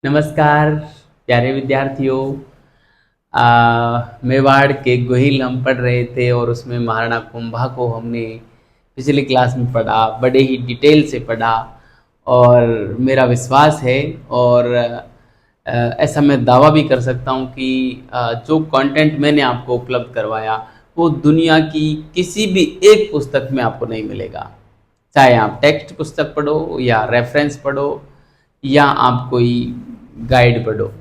नमस्कार प्यारे विद्यार्थियों। मेवाड़ के गोहिल हम पढ़ रहे थे और उसमें महाराणा कुंभा को हमने पिछली क्लास में पढ़ा, बड़े ही डिटेल से पढ़ा। और मेरा विश्वास है और ऐसा मैं दावा भी कर सकता हूँ कि जो कंटेंट मैंने आपको उपलब्ध करवाया वो दुनिया की किसी भी एक पुस्तक में आपको नहीं मिलेगा। चाहे आप टेक्स्ट पुस्तक पढ़ो या रेफरेंस पढ़ो या आप कोई गाइड पढ़ो।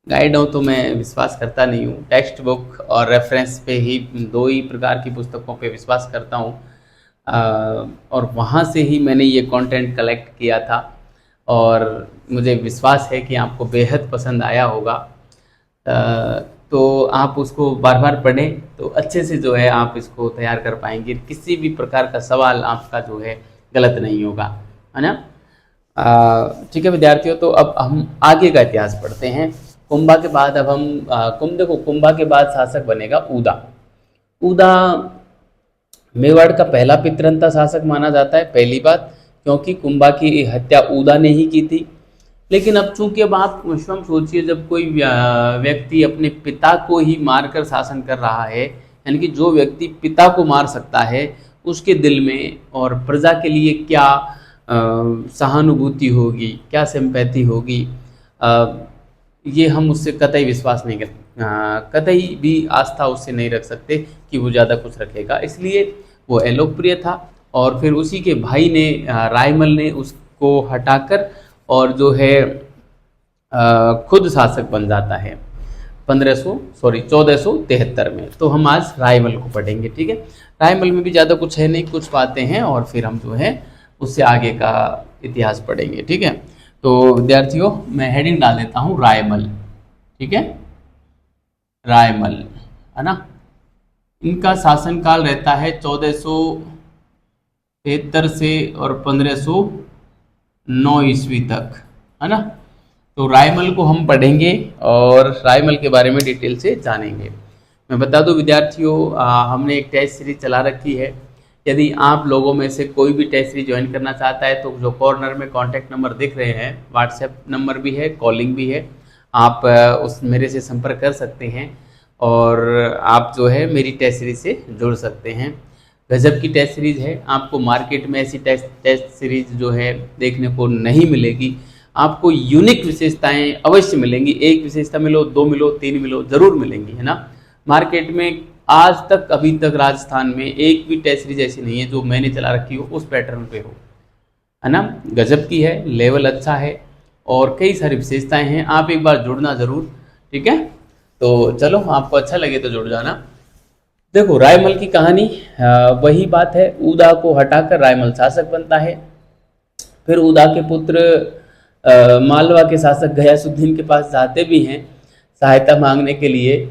गाइड हो तो मैं विश्वास करता नहीं हूँ, टेक्स्ट बुक और रेफरेंस पे ही, दो ही प्रकार की पुस्तकों पे विश्वास करता हूँ। और वहाँ से ही मैंने ये कंटेंट कलेक्ट किया था और मुझे विश्वास है कि आपको बेहद पसंद आया होगा। तो आप उसको बार बार पढ़ें तो अच्छे से जो है आप इसको तैयार कर पाएंगे। किसी भी प्रकार का सवाल आपका जो है गलत नहीं होगा, है ना। ठीक है विद्यार्थियों, तो अब हम आगे का इतिहास पढ़ते हैं। कुंभा के बाद अब हम देखो, कुंभा के बाद शासक बनेगा उदा। उदा मेवाड़ का पहला पितरंता शासक माना जाता है, पहली बात, क्योंकि कुंभा की हत्या उदा ने ही की थी। लेकिन अब चूंकि अब आप स्वयं सोचिए, जब कोई व्यक्ति अपने पिता को ही मारकर शासन कर रहा है, यानी कि जो व्यक्ति पिता को मार सकता है उसके दिल में और प्रजा के लिए क्या सहानुभूति होगी, क्या सिंपैथी होगी, ये हम उससे कतई विश्वास नहीं कर, कतई भी आस्था उससे नहीं रख सकते कि वो ज़्यादा कुछ रखेगा। इसलिए वो अलोकप्रिय था और फिर उसी के भाई ने रायमल ने उसको हटाकर और जो है खुद शासक बन जाता है 1473 में। तो हम आज रायमल को पढ़ेंगे, ठीक है। रायमल में भी ज़्यादा कुछ है नहीं, कुछ बातें हैं और फिर हम जो है उससे आगे का इतिहास पढ़ेंगे, ठीक है। तो विद्यार्थियों मैं हेडिंग डाल देता हूँ रायमल, ठीक है। रायमल, है ना। इनका शासनकाल रहता है 1473 से और 1509 ईस्वी तक, है ना। तो रायमल को हम पढ़ेंगे और रायमल के बारे में डिटेल से जानेंगे। मैं बता दूं विद्यार्थियों, हमने एक टेस्ट सीरीज चला रखी है। यदि आप लोगों में से कोई भी टेस्ट सीरीज ज्वाइन करना चाहता है तो जो कॉर्नर में कॉन्टैक्ट नंबर दिख रहे हैं, व्हाट्सएप नंबर भी है, कॉलिंग भी है, आप उस मेरे से संपर्क कर सकते हैं और आप जो है मेरी टेस्ट सीरीज से जुड़ सकते हैं। गजब की टेस्ट सीरीज है, आपको मार्केट में ऐसी टेस्ट सीरीज जो है देखने को नहीं मिलेगी। आपको यूनिक विशेषताएं अवश्य मिलेंगी, एक विशेषता मिलो, दो मिलो, तीन मिलो, जरूर मिलेंगी, है ना। मार्केट में आज तक, अभी तक राजस्थान में एक भी टेस्ट सीरीज ऐसी नहीं है जो मैंने चला रखी हो उस पैटर्न पे हो, है ना। गजब की है, लेवल अच्छा है और कई सारी विशेषताएं हैं। आप एक बार जुड़ना जरूर, ठीक है। तो चलो, आपको अच्छा लगे तो जुड़ जाना। देखो रायमल की कहानी वही बात है, उदा को हटाकर रायमल शासक बनता है। फिर उदा के पुत्र मालवा के शासक गयासुद्दीन के पास जाते भी हैं सहायता मांगने के लिए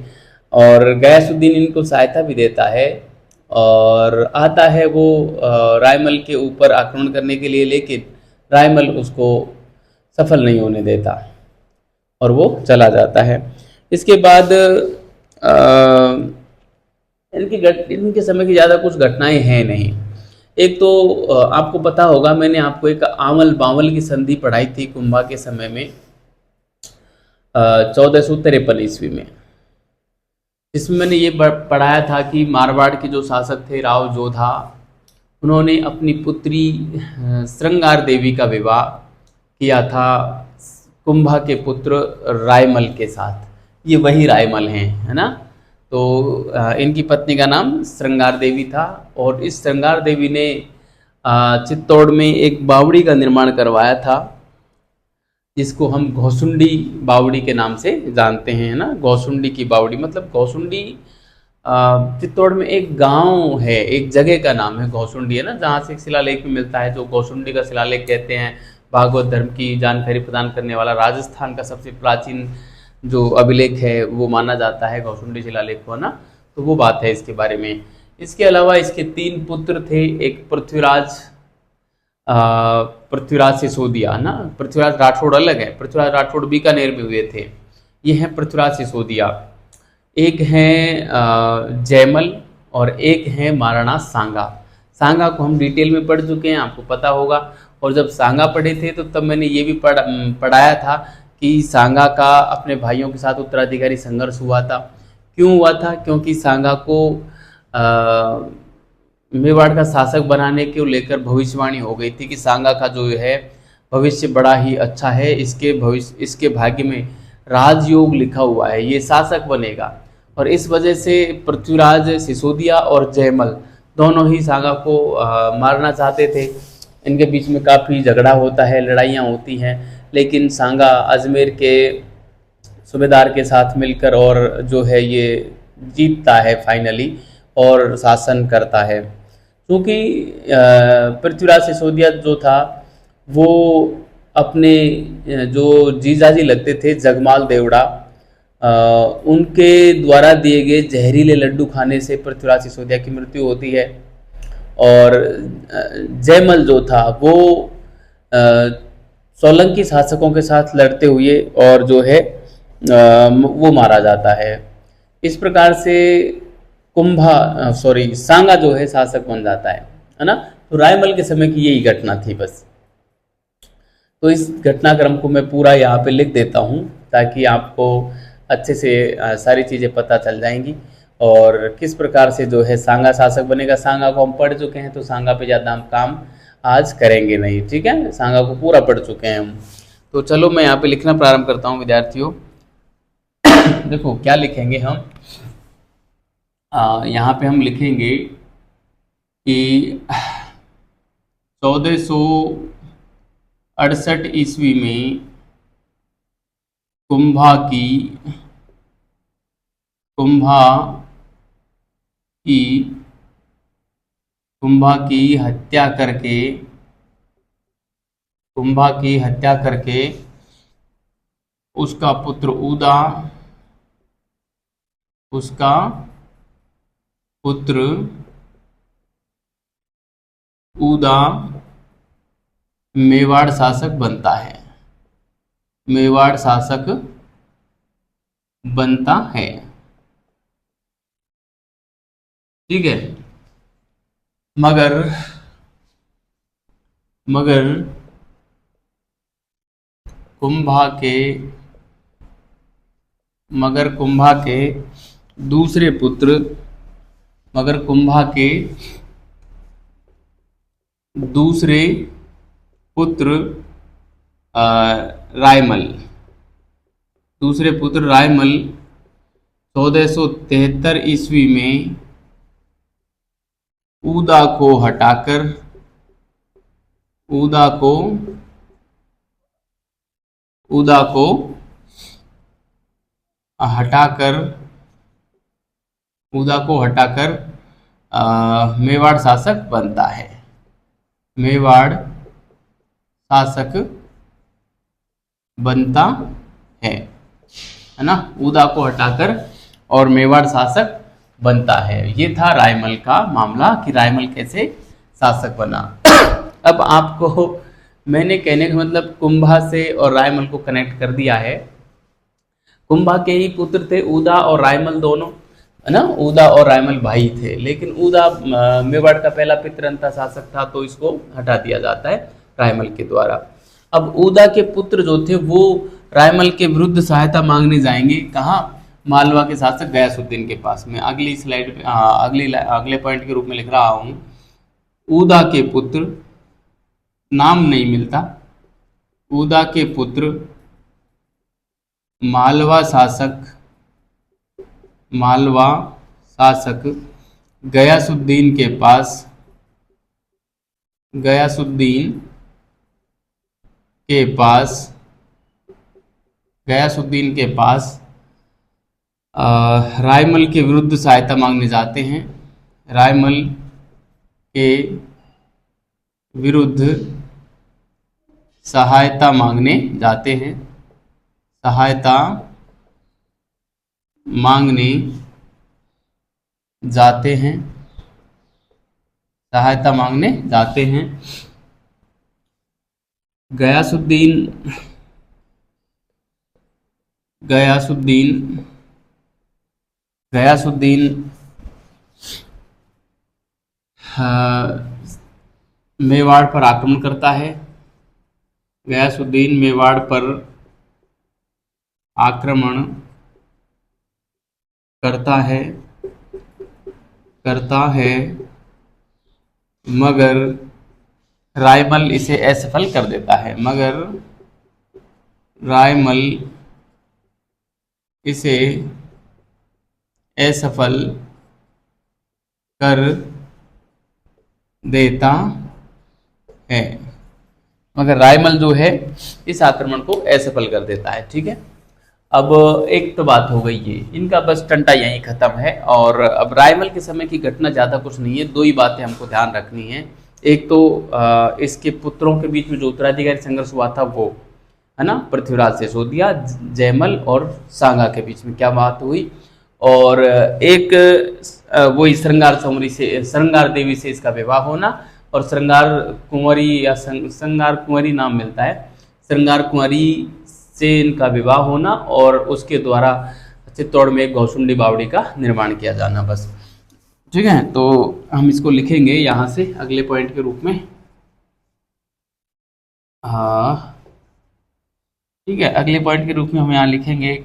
और गयासुद्दीन इनको सहायता भी देता है और आता है वो रायमल के ऊपर आक्रमण करने के लिए, लेकिन रायमल उसको सफल नहीं होने देता और वो चला जाता है। इसके बाद इनके समय की ज़्यादा कुछ घटनाएं हैं नहीं। एक तो आपको पता होगा, मैंने आपको एक आमल बावल की संधि पढ़ाई थी कुंभा के समय में 1453 ईस्वी में, जिसमें मैंने ये पढ़ाया था कि मारवाड़ के जो शासक थे राव जोधा, उन्होंने अपनी पुत्री श्रृंगार देवी का विवाह किया था कुंभा के पुत्र रायमल के साथ। ये वही रायमल हैं, है ना। तो इनकी पत्नी का नाम श्रृंगार देवी था और इस श्रृंगार देवी ने चित्तौड़ में एक बावड़ी का निर्माण करवाया था जिसको हम घोसुंडी बावड़ी के नाम से जानते हैं, ना। घोसुंडी की बावड़ी मतलब घोसुंडी चित्तौड़ में एक गांव है, एक जगह का नाम है घोसुंडी, है ना, जहाँ से एक शिलालेख में मिलता है जो घोसुंडी का शिलालेख कहते हैं। भागवत धर्म की जानकारी प्रदान करने वाला राजस्थान का सबसे प्राचीन जो अभिलेख है वो माना जाता है घोसुंडी शिलालेख को, ना। तो वो बात है इसके बारे में। इसके अलावा इसके 3 पुत्र थे, एक पृथ्वीराज सिसोदिया, ना। पृथ्वीराज राठौड़ अलग है, पृथ्वीराज राठौड़ बीकानेर में हुए थे, ये हैं पृथ्वीराज सिसोदिया। एक हैं जयमल और एक हैं महाराणा सांगा। सांगा को हम डिटेल में पढ़ चुके हैं, आपको पता होगा। और जब सांगा पढ़े थे तो तब मैंने ये भी पढ़ाया था कि सांगा का अपने भाइयों के साथ उत्तराधिकारी संघर्ष हुआ था। क्यों हुआ था? क्योंकि सांगा को मेवाड़ का शासक बनाने को लेकर भविष्यवाणी हो गई थी कि सांगा का जो है भविष्य बड़ा ही अच्छा है, इसके भाग्य में राजयोग लिखा हुआ है, ये शासक बनेगा। और इस वजह से पृथ्वीराज सिसोदिया और जयमल दोनों ही सांगा को मारना चाहते थे। इनके बीच में काफ़ी झगड़ा होता है, लड़ाइयाँ होती हैं, लेकिन सांगा अजमेर के सूबेदार के साथ मिलकर और जो है ये जीतता है फाइनली और शासन करता है। क्योंकि पृथ्वीराज सिसोदिया जो था वो अपने जो जीजाजी लगते थे जगमाल देवड़ा, उनके द्वारा दिए गए जहरीले लड्डू खाने से पृथ्वीराज सिसोदिया की मृत्यु होती है। और जयमल जो था वो सोलंकी शासकों के साथ लड़ते हुए और जो है वो मारा जाता है। इस प्रकार से सांगा जो है शासक बन जाता है ना। तो रायमल के समय की यही घटना थी बस। तो इस घटनाक्रम को मैं पूरा यहाँ पे लिख देता हूँ ताकि आपको अच्छे से सारी चीज़ें पता चल जाएंगी और किस प्रकार से जो है सांगा शासक बनेगा। सांगा को हम पढ़ चुके हैं तो सांगा पे ज़्यादा हम काम आज करेंगे नहीं, ठीक है। सांगा को पूरा पढ़ चुके हैं हम। तो चलो मैं यहाँ पे लिखना प्रारंभ करता हूँ विद्यार्थियों। देखो क्या लिखेंगे हम, यहाँ पे हम लिखेंगे कि 1468 ईस्वी में कुंभा की हत्या करके उसका पुत्र उदा मेवाड़ शासक बनता है। ठीक है। मगर कुंभा के दूसरे पुत्र रायमल 1473 ईस्वी में उदा को हटाकर मेवाड़ शासक बनता है। है ना। उदा को हटाकर और मेवाड़ शासक बनता है। ये था रायमल का मामला कि रायमल कैसे शासक बना। अब आपको मैंने कहने का मतलब कुंभा से और रायमल को कनेक्ट कर दिया है। कुंभा के ही पुत्र थे उदा और रायमल दोनों, है ना। उदा और रायमल भाई थे, लेकिन उदा मेवाड़ का पहला पितरंता शासक था तो इसको हटा दिया जाता है रायमल के द्वारा। अब उदा के पुत्र जो थे वो रायमल के विरुद्ध सहायता मांगने जाएंगे, कहाँ? मालवा के शासक गयासुद्दीन के पास में। अगली स्लाइड पे अगले पॉइंट के रूप में लिख रहा हूँ, उदा के पुत्र, नाम नहीं मिलता, उदा के पुत्र मालवा शासक गयासुद्दीन के पास रायमल के विरुद्ध सहायता मांगने जाते हैं। रायमल के विरुद्ध सहायता मांगने जाते हैं। सहायता मांगने जाते हैं। गयासुद्दीन मेवाड़ पर आक्रमण करता है। गयासुद्दीन मेवाड़ पर आक्रमण करता है मगर रायमल इसे असफल कर देता है। मगर रायमल इसे असफल कर देता है। मगर रायमल जो है इस आक्रमण को असफल कर देता है। ठीक है, अब एक तो बात हो गई, ये इनका बस टंटा यहीं खत्म है। और अब रायमल के समय की घटना ज़्यादा कुछ नहीं है, दो ही बातें हमको ध्यान रखनी है। एक तो इसके पुत्रों के बीच में जो उत्तराधिकारी संघर्ष हुआ था वो, है ना, पृथ्वीराज सिसोदिया, जयमल और सांगा के बीच में क्या बात हुई। और एक वही श्रृंगार देवी से इसका विवाह होना, और श्रृंगार कुंवरी या श्रृंगार कुंवरी नाम मिलता है, श्रृंगार कुंवरी से इनका विवाह होना, और उसके द्वारा चित्तौड़ में एक घोसुंडी बावड़ी का निर्माण किया जाना। बस ठीक है, तो हम इसको लिखेंगे यहाँ से अगले पॉइंट के रूप में। हाँ ठीक है, अगले पॉइंट के रूप में हम यहाँ लिखेंगे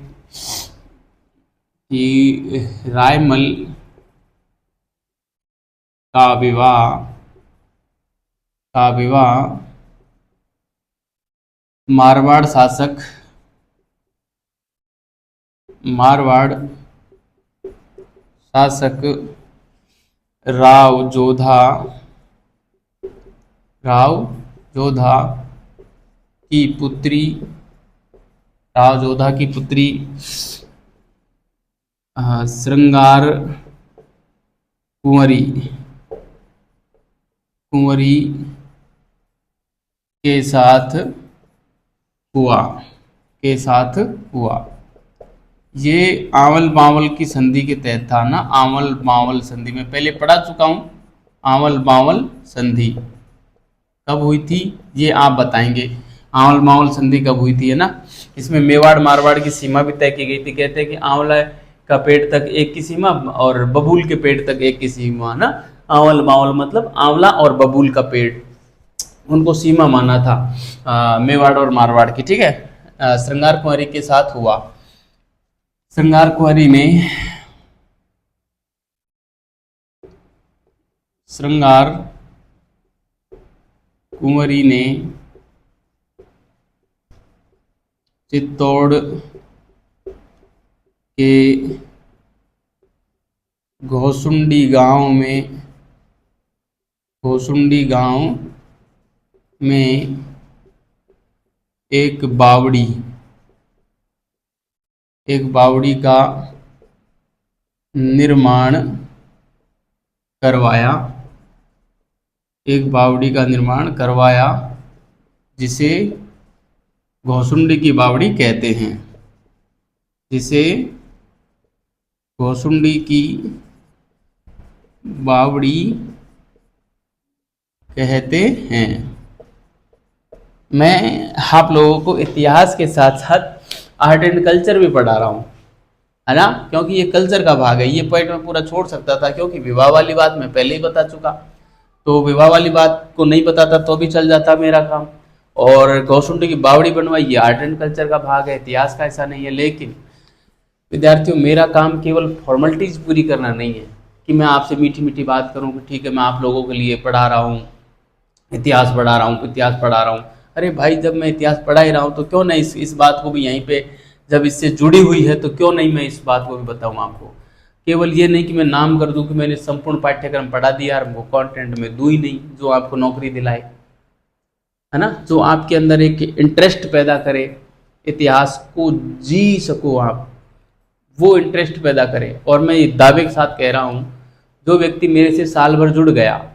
कि रायमल का विवाह मारवाड़ शासक राव जोधा की पुत्री श्रृंगार कुंवरी के साथ हुआ। ये आंवल बावल की संधि के तहत था ना। आंवल बावल संधि में पहले पढ़ा चुका हूँ। आंवल बावल संधि कब हुई थी ये आप बताएंगे। आंवल बावल संधि कब हुई थी, है ना। इसमें मेवाड़ मारवाड़ की सीमा भी तय की गई थी। कहते हैं कि आंवला का पेड़ तक एक की सीमा और बबूल के पेड़ तक एक की सीमा, ना। आंवल बावल मतलब आंवला और बबूल का पेड़, उनको सीमा माना था मेवाड़ और मारवाड़ की। ठीक है, श्रृंगार कुंवरी के साथ हुआ। श्रृंगार कुंवरी ने चित्तौड़ के घोसुंडी गांव में एक बावड़ी का निर्माण करवाया, जिसे घोसुंडी की बावड़ी कहते हैं। मैं आप लोगों को इतिहास के साथ साथ आर्ट एंड कल्चर भी पढ़ा रहा हूँ, है ना, क्योंकि ये कल्चर का भाग है। ये पॉइंट मैं पूरा छोड़ सकता था, क्योंकि विवाह वाली बात मैं पहले ही बता चुका, तो विवाह वाली बात को नहीं बताता तो भी चल जाता मेरा काम। और घोसुंडी की बावड़ी बनवाई, ये आर्ट एंड कल्चर का भाग है, इतिहास का ऐसा नहीं है। लेकिन विद्यार्थियों, मेरा काम केवल फॉर्मेलिटीज पूरी करना नहीं है कि मैं आपसे मीठी मीठी बात करूँ कि ठीक है मैं आप लोगों के लिए पढ़ा रहा हूँ, इतिहास पढ़ा रहा हूँ। अरे भाई, जब मैं इतिहास पढ़ा ही रहा हूँ तो क्यों नहीं इस बात को भी यहीं पे, जब इससे जुड़ी हुई है तो क्यों नहीं मैं इस बात को भी बताऊँ आपको। केवल ये नहीं कि मैं नाम कर दूं कि मैंने संपूर्ण पाठ्यक्रम पढ़ा दिया और वो कंटेंट में दूँ ही नहीं जो आपको नौकरी दिलाए, है ना, जो आपके अंदर एक इंटरेस्ट पैदा करे, इतिहास को जी सको आप, वो इंटरेस्ट पैदा करे। और मैं ये दावे के साथ कह रहा हूँ, जो व्यक्ति मेरे से साल भर जुड़ गया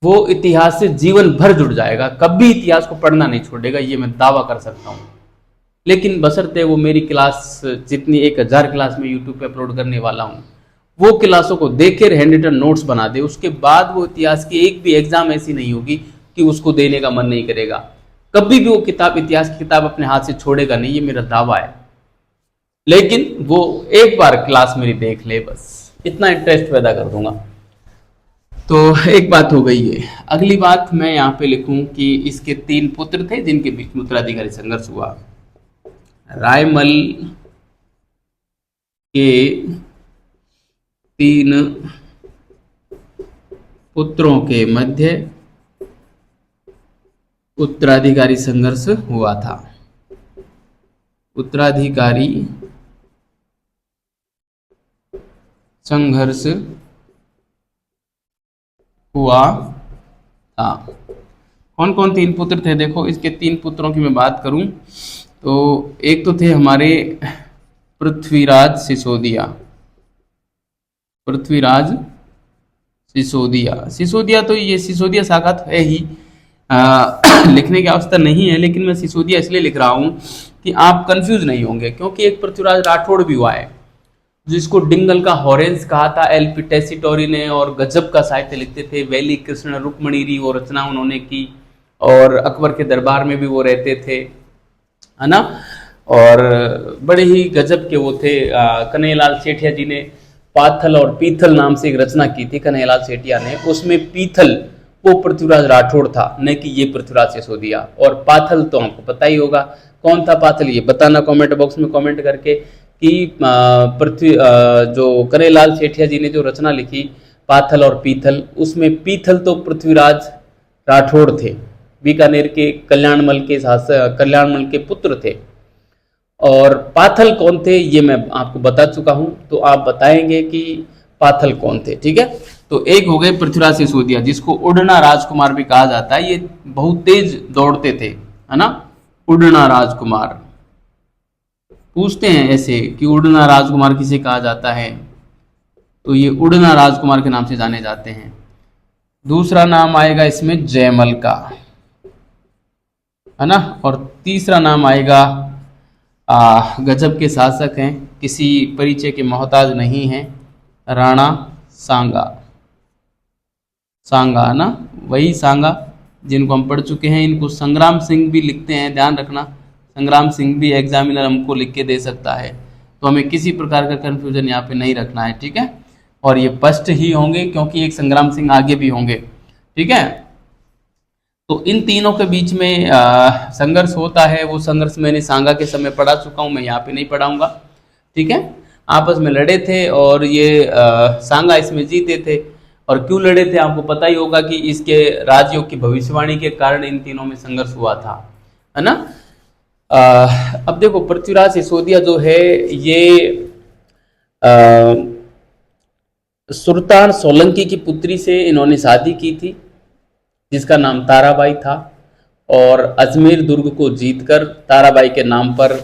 वो इतिहास से जीवन भर जुड़ जाएगा, कभी इतिहास को पढ़ना नहीं छोड़ेगा, ये मैं दावा कर सकता हूँ। लेकिन बशर्ते वो मेरी क्लास, जितनी 1000 क्लास में यूट्यूब पे अपलोड करने वाला हूँ, वो क्लासों को देखे हैंड रिटन नोट्स बना दे, उसके बाद वो इतिहास की एक भी एग्जाम ऐसी नहीं होगी कि उसको देने का मन नहीं करेगा। कभी भी वो किताब, इतिहास की किताब अपने हाथ से छोड़ेगा नहीं, ये मेरा दावा है। लेकिन वो एक बार क्लास मेरी देख ले, बस इतना इंटरेस्ट पैदा कर दूंगा। तो एक बात हो गई है। अगली बात मैं यहाँ पे लिखूं कि इसके 3 पुत्र थे जिनके बीच में उत्तराधिकारी संघर्ष हुआ। रायमल के 3 पुत्रों के मध्य उत्तराधिकारी संघर्ष हुआ था। उत्तराधिकारी संघर्ष हुआ था। कौन कौन 3 पुत्र थे? देखो, इसके 3 पुत्रों की मैं बात करूं तो एक तो थे हमारे पृथ्वीराज सिसोदिया। पृथ्वीराज सिसोदिया, सिसोदिया तो ये सिसोदिया शाखा तो है ही, लिखने की आवश्यकता नहीं है, लेकिन मैं सिसोदिया इसलिए लिख रहा हूं कि आप कंफ्यूज नहीं होंगे, क्योंकि एक पृथ्वीराज राठौड़ भी हुआ है जिसको डिंगल का हॉरेंस कहा था एल.पी. टेसीटोरी ने, और गजब का साहित्य लिखते थे। वैली कृष्ण रुक्मणीरी वो रचना उन्होंने की, और अकबर के दरबार में भी वो रहते थे, है ना। और बड़े ही गजब के वो थे। कन्हैयालाल सेठिया जी ने पाथल और पीथल नाम से एक रचना की थी कन्हैयालाल सेठिया ने। उसमें पीथल वो पृथ्वीराज राठौड़ था, न कि ये पृथ्वीराज सिसोदिया। और पाथल तो हमको पता ही होगा कौन था पाथल, ये बताना कमेंट बॉक्स में कमेंट करके कि जो कन्हैयालाल सेठिया जी ने जो रचना लिखी पाथल और पीथल, उसमें पीथल तो पृथ्वीराज राठौड़ थे, बीकानेर के कल्याणमल के पुत्र थे। और पाथल कौन थे ये मैं आपको बता चुका हूं, तो आप बताएंगे कि पाथल कौन थे, ठीक है। तो एक हो गए पृथ्वीराज सिसोदिया, जिसको उड़ना राजकुमार भी कहा जाता है। ये बहुत तेज दौड़ते थे, है ना, उड़ना राजकुमार। पूछते हैं ऐसे कि उड़ना राजकुमार किसे कहा जाता है, तो ये उड़ना राजकुमार के नाम से जाने जाते हैं। दूसरा नाम आएगा इसमें जयमल का, है ना। और तीसरा नाम आएगा, गजब के शासक हैं, किसी परिचय के मोहताज नहीं हैं, राणा सांगा। सांगा, है ना, वही सांगा जिनको हम पढ़ चुके हैं। इनको संग्राम सिंह भी लिखते हैं, ध्यान रखना, संग्राम सिंह भी एग्जामिनर हमको लिख के दे सकता है, तो हमें किसी प्रकार का कंफ्यूजन यहाँ पे नहीं रखना है, ठीक है। और ये फर्स्ट ही होंगे क्योंकि एक संग्राम सिंह आगे भी होंगे, ठीक है। तो इन तीनों के बीच में संघर्ष होता है। वो संघर्ष मैंने सांगा के समय पढ़ा चुका हूँ, मैं यहाँ पे नहीं पढ़ाऊंगा, ठीक है। आपस में लड़े थे और ये सांगा इसमें जीते थे। और क्यों लड़े थे आपको पता ही होगा कि इसके राजयोग की भविष्यवाणी के कारण इन तीनों में संघर्ष हुआ था, है ना। अब देखो, पृथ्वीराज सिसोदिया जो है ये सुल्तान सोलंकी की पुत्री से इन्होंने शादी की थी, जिसका नाम ताराबाई था। और अजमेर दुर्ग को जीतकर ताराबाई के नाम पर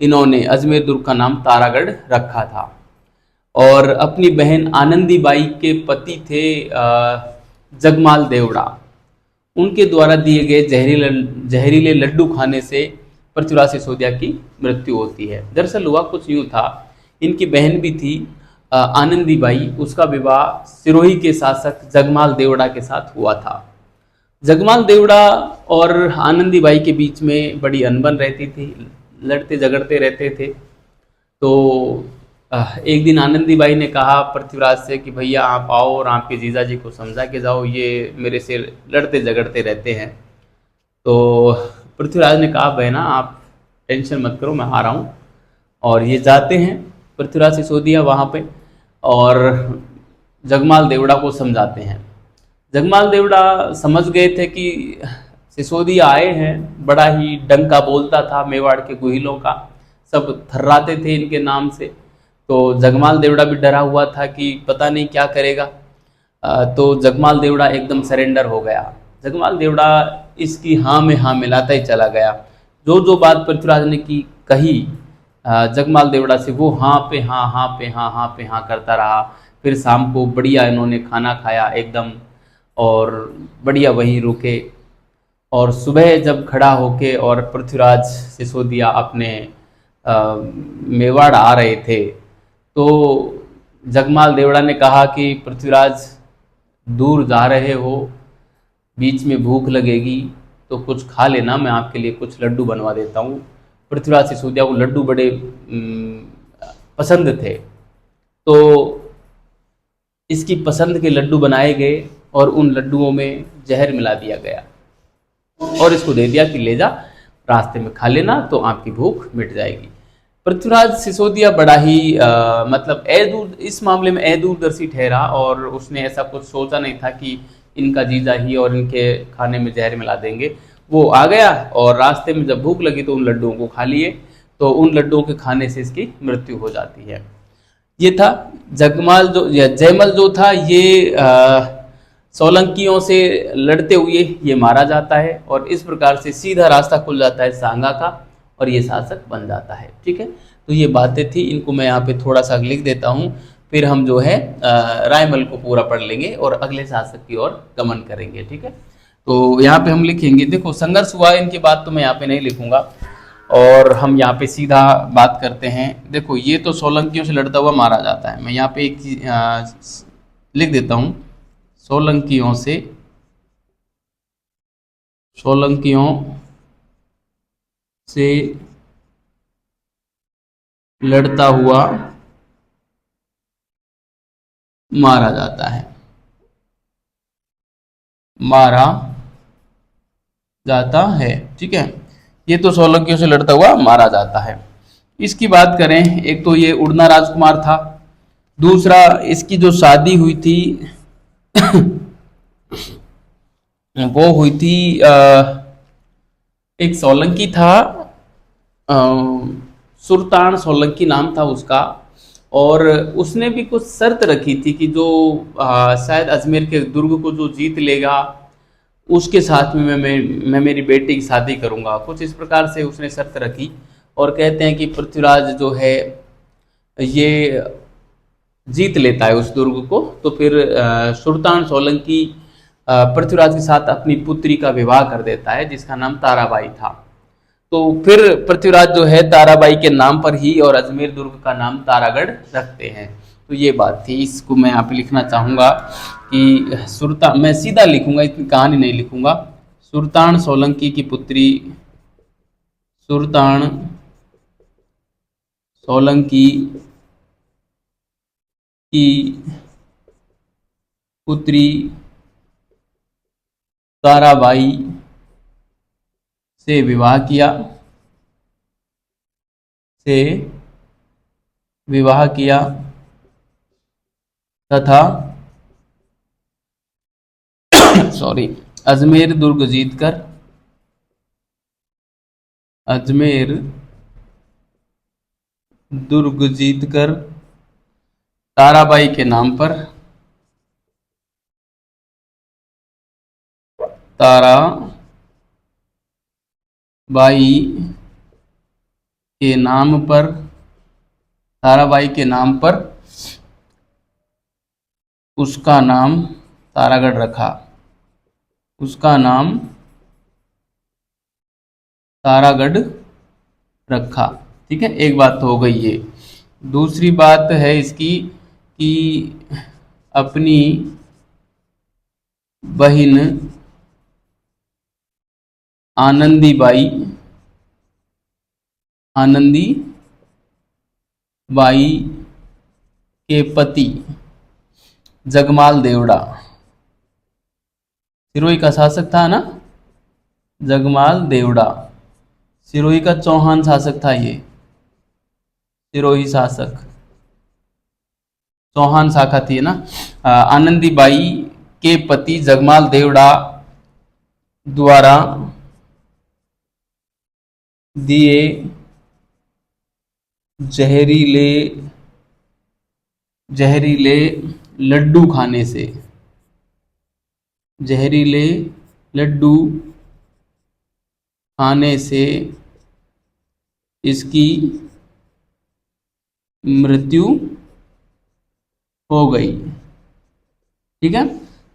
इन्होंने अजमेर दुर्ग का नाम तारागढ़ रखा था। और अपनी बहन आनंदी बाई के पति थे जगमाल देवड़ा, उनके द्वारा दिए गए जहरीले लड्डू खाने से पृथ्वीराज सिसोदिया की मृत्यु होती है। दरअसल हुआ कुछ यूँ था, इनकी बहन भी थी आनंदी बाई, उसका विवाह सिरोही के शासक जगमाल देवड़ा के साथ हुआ था। जगमाल देवड़ा और आनंदी बाई के बीच में बड़ी अनबन रहती थी, लड़ते झगड़ते रहते थे। तो एक दिन आनंदी बाई ने कहा पृथ्वीराज से कि भैया आप आओ और आपके जीजा जी को समझा के जाओ, ये मेरे से लड़ते झगड़ते रहते हैं। तो पृथ्वीराज ने कहा बहना आप टेंशन मत करो, मैं आ रहा हूँ। और ये जाते हैं पृथ्वीराज सिसोदिया वहाँ पे, और जगमाल देवड़ा को समझाते हैं। जगमाल देवड़ा समझ गए थे कि सिसोदिया आए हैं, बड़ा ही डंका बोलता था मेवाड़ के गुहिलों का, सब थर्राते थे इनके नाम से। तो जगमाल देवड़ा भी डरा हुआ था कि पता नहीं क्या करेगा। तो जगमाल देवड़ा एकदम सरेंडर हो गया। जगमाल देवड़ा इसकी हाँ में हाँ मिलाता ही चला गया। जो जो बात पृथ्वीराज ने की कही जगमाल देवड़ा से, वो हाँ पे हाँ, हाँ पे हाँ, हाँ पे हाँ करता रहा। फिर शाम को बढ़िया इन्होंने खाना खाया एकदम, और बढ़िया वहीं रुके। और सुबह जब खड़ा होके और पृथ्वीराज सिसोदिया अपने मेवाड़ आ रहे थे, तो जगमाल देवड़ा ने कहा कि पृथ्वीराज दूर जा रहे हो, बीच में भूख लगेगी तो कुछ खा लेना, मैं आपके लिए कुछ लड्डू बनवा देता हूँ। पृथ्वीराज सिसोदिया को लड्डू बड़े पसंद थे, तो इसकी पसंद के लड्डू बनाए गए और उन लड्डुओं में जहर मिला दिया गया और इसको दे दिया कि ले जा, रास्ते में खा लेना तो आपकी भूख मिट जाएगी। पृथ्वीराज सिसोदिया बड़ा ही मतलब इस मामले में अदूरदर्शी ठहरा और उसने ऐसा कुछ सोचा नहीं था कि इनका जीजा ही और इनके खाने में जहर मिला देंगे। वो आ गया और रास्ते में जब भूख लगी तो उन लड्डुओं को खा लिए, तो उन लड्डुओं के खाने से इसकी मृत्यु हो जाती है। ये था जगमाल जो या जयमल जो था, ये सोलंकियों से लड़ते हुए ये मारा जाता है और इस प्रकार से सीधा रास्ता खुल जाता है सांगा का और ये शासक बन जाता है। ठीक है, तो ये बातें थी, इनको मैं यहाँ पे थोड़ा सा लिख देता हूँ, फिर हम जो है रायमल को पूरा पढ़ लेंगे और अगले शासक की ओर गमन करेंगे। ठीक है, तो यहाँ पे हम लिखेंगे, देखो संघर्ष हुआ, इनकी बात तो मैं यहाँ पे नहीं लिखूंगा और हम यहाँ पे सीधा बात करते हैं। देखो ये तो सोलंकियों से लड़ता हुआ मारा जाता है, मैं यहाँ पे एक चीज लिख देता हूँ, सोलंकियों से लड़ता हुआ मारा जाता है, मारा जाता है। ठीक है, ये तो सोलंकियों से लड़ता हुआ मारा जाता है। इसकी बात करें, एक तो ये उड़ना राजकुमार था, दूसरा इसकी जो शादी हुई थी वो हुई थी एक सोलंकी था, सुल्तान सोलंकी नाम था उसका, और उसने भी कुछ शर्त रखी थी कि जो शायद अजमेर के दुर्ग को जो जीत लेगा उसके साथ में मैं मेरी बेटी की शादी करूंगा, कुछ इस प्रकार से उसने शर्त रखी। और कहते हैं कि पृथ्वीराज जो है ये जीत लेता है उस दुर्ग को, तो फिर सुल्तान सोलंकी पृथ्वीराज के साथ अपनी पुत्री का विवाह कर देता है जिसका नाम ताराबाई था। तो फिर पृथ्वीराज जो है ताराबाई के नाम पर ही और अजमेर दुर्ग का नाम तारागढ़ रखते हैं। तो ये बात थी, इसको मैं यहाँ पे लिखना चाहूँगा कि सुल्तान, मैं सीधा लिखूंगा, इतनी कहानी नहीं लिखूंगा, सुल्तान सोलंकी की पुत्री, सुल्तान सोलंकी की पुत्री ताराबाई से विवाह किया तथा अजमेर दुर्ग जीतकर ताराबाई के नाम पर ताराबाई के नाम पर उसका नाम तारागढ़ रखा, उसका नाम तारागढ़ रखा। ठीक है, एक बात तो हो गई ये। दूसरी बात है इसकी कि अपनी बहन आनंदी बाई के पति जगमाल देवड़ा, सिरोही का शासक था ना, जगमाल देवड़ा सिरोही का चौहान शासक था, ये सिरोही शासक, चौहान शाखा थी ना। आनंदी बाई के पति जगमाल देवड़ा द्वारा दिए जहरीले लड्डू खाने से, जहरीले लड्डू खाने से इसकी मृत्यु हो गई। ठीक है,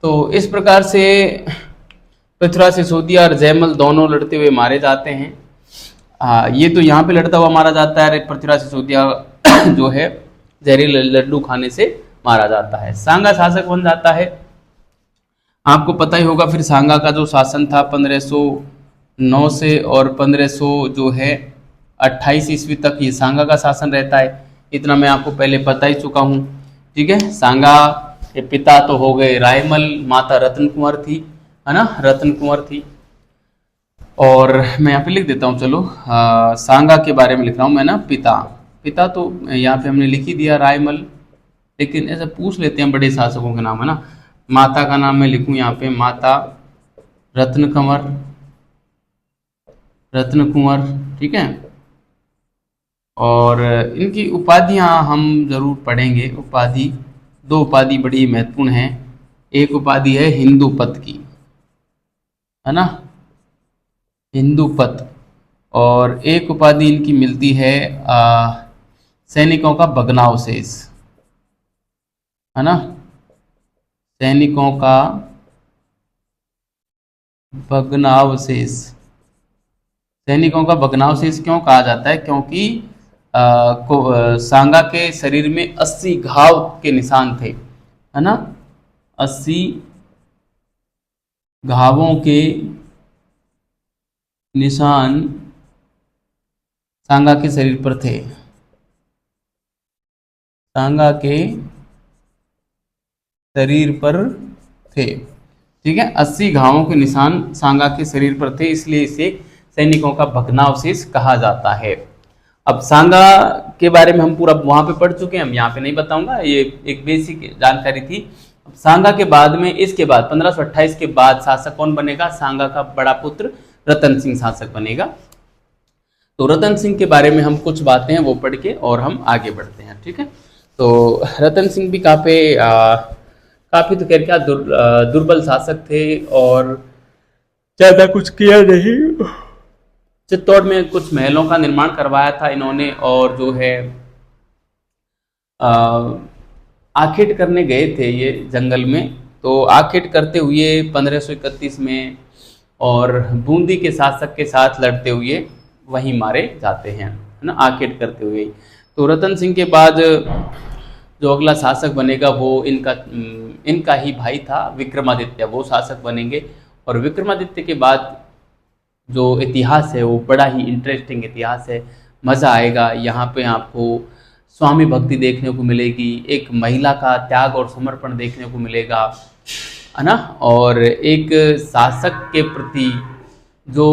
तो इस प्रकार से पृथ्वीराज सिसोदिया और जयमल दोनों लड़ते हुए मारे जाते हैं। ये तो यहाँ पे लड़ता हुआ मारा जाता है, पृथ्वीराज सिसोदिया जो है जहरीले लड्डू खाने से मारा जाता है। सांगा शासक बन जाता है। आपको पता ही होगा फिर सांगा का जो शासन था 1509 से और 1500 जो है 28 ईस्वी तक ये सांगा का शासन रहता है। इतना मैं आपको पहले बता ही चुका हूँ। ठीक है, सांगा ये पिता तो हो गए रायमल, माता रत्न कुंवर थी, है ना, रत्न कुंवर थी। और मैं यहाँ पे लिख देता हूँ, चलो सांगा के बारे में लिख रहा हूँ मैं ना। पिता, पिता तो यहाँ पे हमने लिख ही दिया रायमल, लेकिन ऐसा पूछ लेते हैं बड़े शासकों के नाम, है ना। माता का नाम मैं लिखूँ यहाँ पे, माता रत्न कंवर, रत्न कुंवर, ठीक है। और इनकी उपाधियां हम जरूर पढ़ेंगे। उपाधि, दो उपाधि बड़ी महत्वपूर्ण हैं। एक उपाधि है हिंदूपत की, है ना, हिंदूपत। और एक उपाधि इनकी मिलती है सैनिकों का भग्नावशेष, है ना, सैनिकों का भग्नावशेष। सैनिकों का भग्नावशेष क्यों कहा जाता है? क्योंकि सांगा के शरीर में 80 घाव के निशान थे, है ना, 80 घावों के निशान सांगा के शरीर पर थे। सांगा के शरीर पर थे, ठीक है, 80 घावों के निशान सांगा के शरीर पर थे, इसलिए इसे सैनिकों का भग्नावशेष कहा जाता है। अब सांगा के बारे में हम पूरा वहां पे पढ़ चुके हैं, हम यहाँ पे नहीं बताऊंगा, ये एक बेसिक जानकारी थी। अब सांगा के बाद में, इसके बाद 1528 के बाद शासक कौन बनेगा? सांगा का बड़ा पुत्र रतन सिंह शासक बनेगा। तो रतन सिंह के बारे में हम कुछ बातें हैं वो पढ़ के और हम आगे बढ़ते हैं, ठीक है। तो रतन सिंह भी काफी तो क्या दुर्बल शासक थे और ज्यादा कुछ किया नहीं। चित्तौड़ में कुछ महलों का निर्माण करवाया था इन्होंने, और जो है आखेट करने गए थे ये जंगल में, तो आखेट करते हुए 1531 में और बूंदी के शासक के साथ लड़ते हुए वहीं मारे जाते हैं, है ना, आखेट करते हुए। तो रतन सिंह के बाद जो अगला शासक बनेगा वो इनका ही भाई था विक्रमादित्य, वो शासक बनेंगे। और विक्रमादित्य के बाद जो इतिहास है वो बड़ा ही इंटरेस्टिंग इतिहास है, मज़ा आएगा। यहाँ पे आपको स्वामी भक्ति देखने को मिलेगी, एक महिला का त्याग और समर्पण देखने को मिलेगा, है ना, और एक शासक के प्रति जो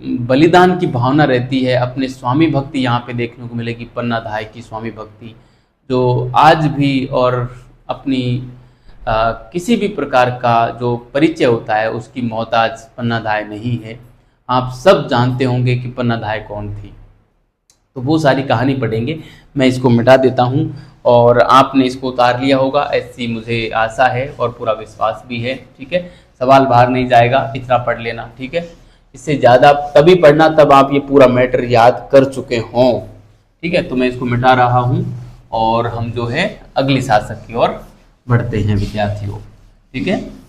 बलिदान की भावना रहती है, अपने स्वामी भक्ति यहाँ पे देखने को मिलेगी। पन्नाधाय की स्वामी भक्ति जो आज भी, और अपनी किसी भी प्रकार का जो परिचय होता है उसकी मोहताज पन्नाधाय नहीं है। आप सब जानते होंगे कि पन्नाधाय कौन थी, तो वो सारी कहानी पढ़ेंगे। मैं इसको मिटा देता हूँ और आपने इसको उतार लिया होगा ऐसी मुझे आशा है और पूरा विश्वास भी है, ठीक है। सवाल बाहर नहीं जाएगा, इतना पढ़ लेना, ठीक है। इससे ज़्यादा तभी पढ़ना तब आप ये पूरा मैटर याद कर चुके हों, ठीक है। तो मैं इसको मिटा रहा हूँ और हम जो है अगली शासक की ओर बढ़ते हैं विद्यार्थियों, ठीक है।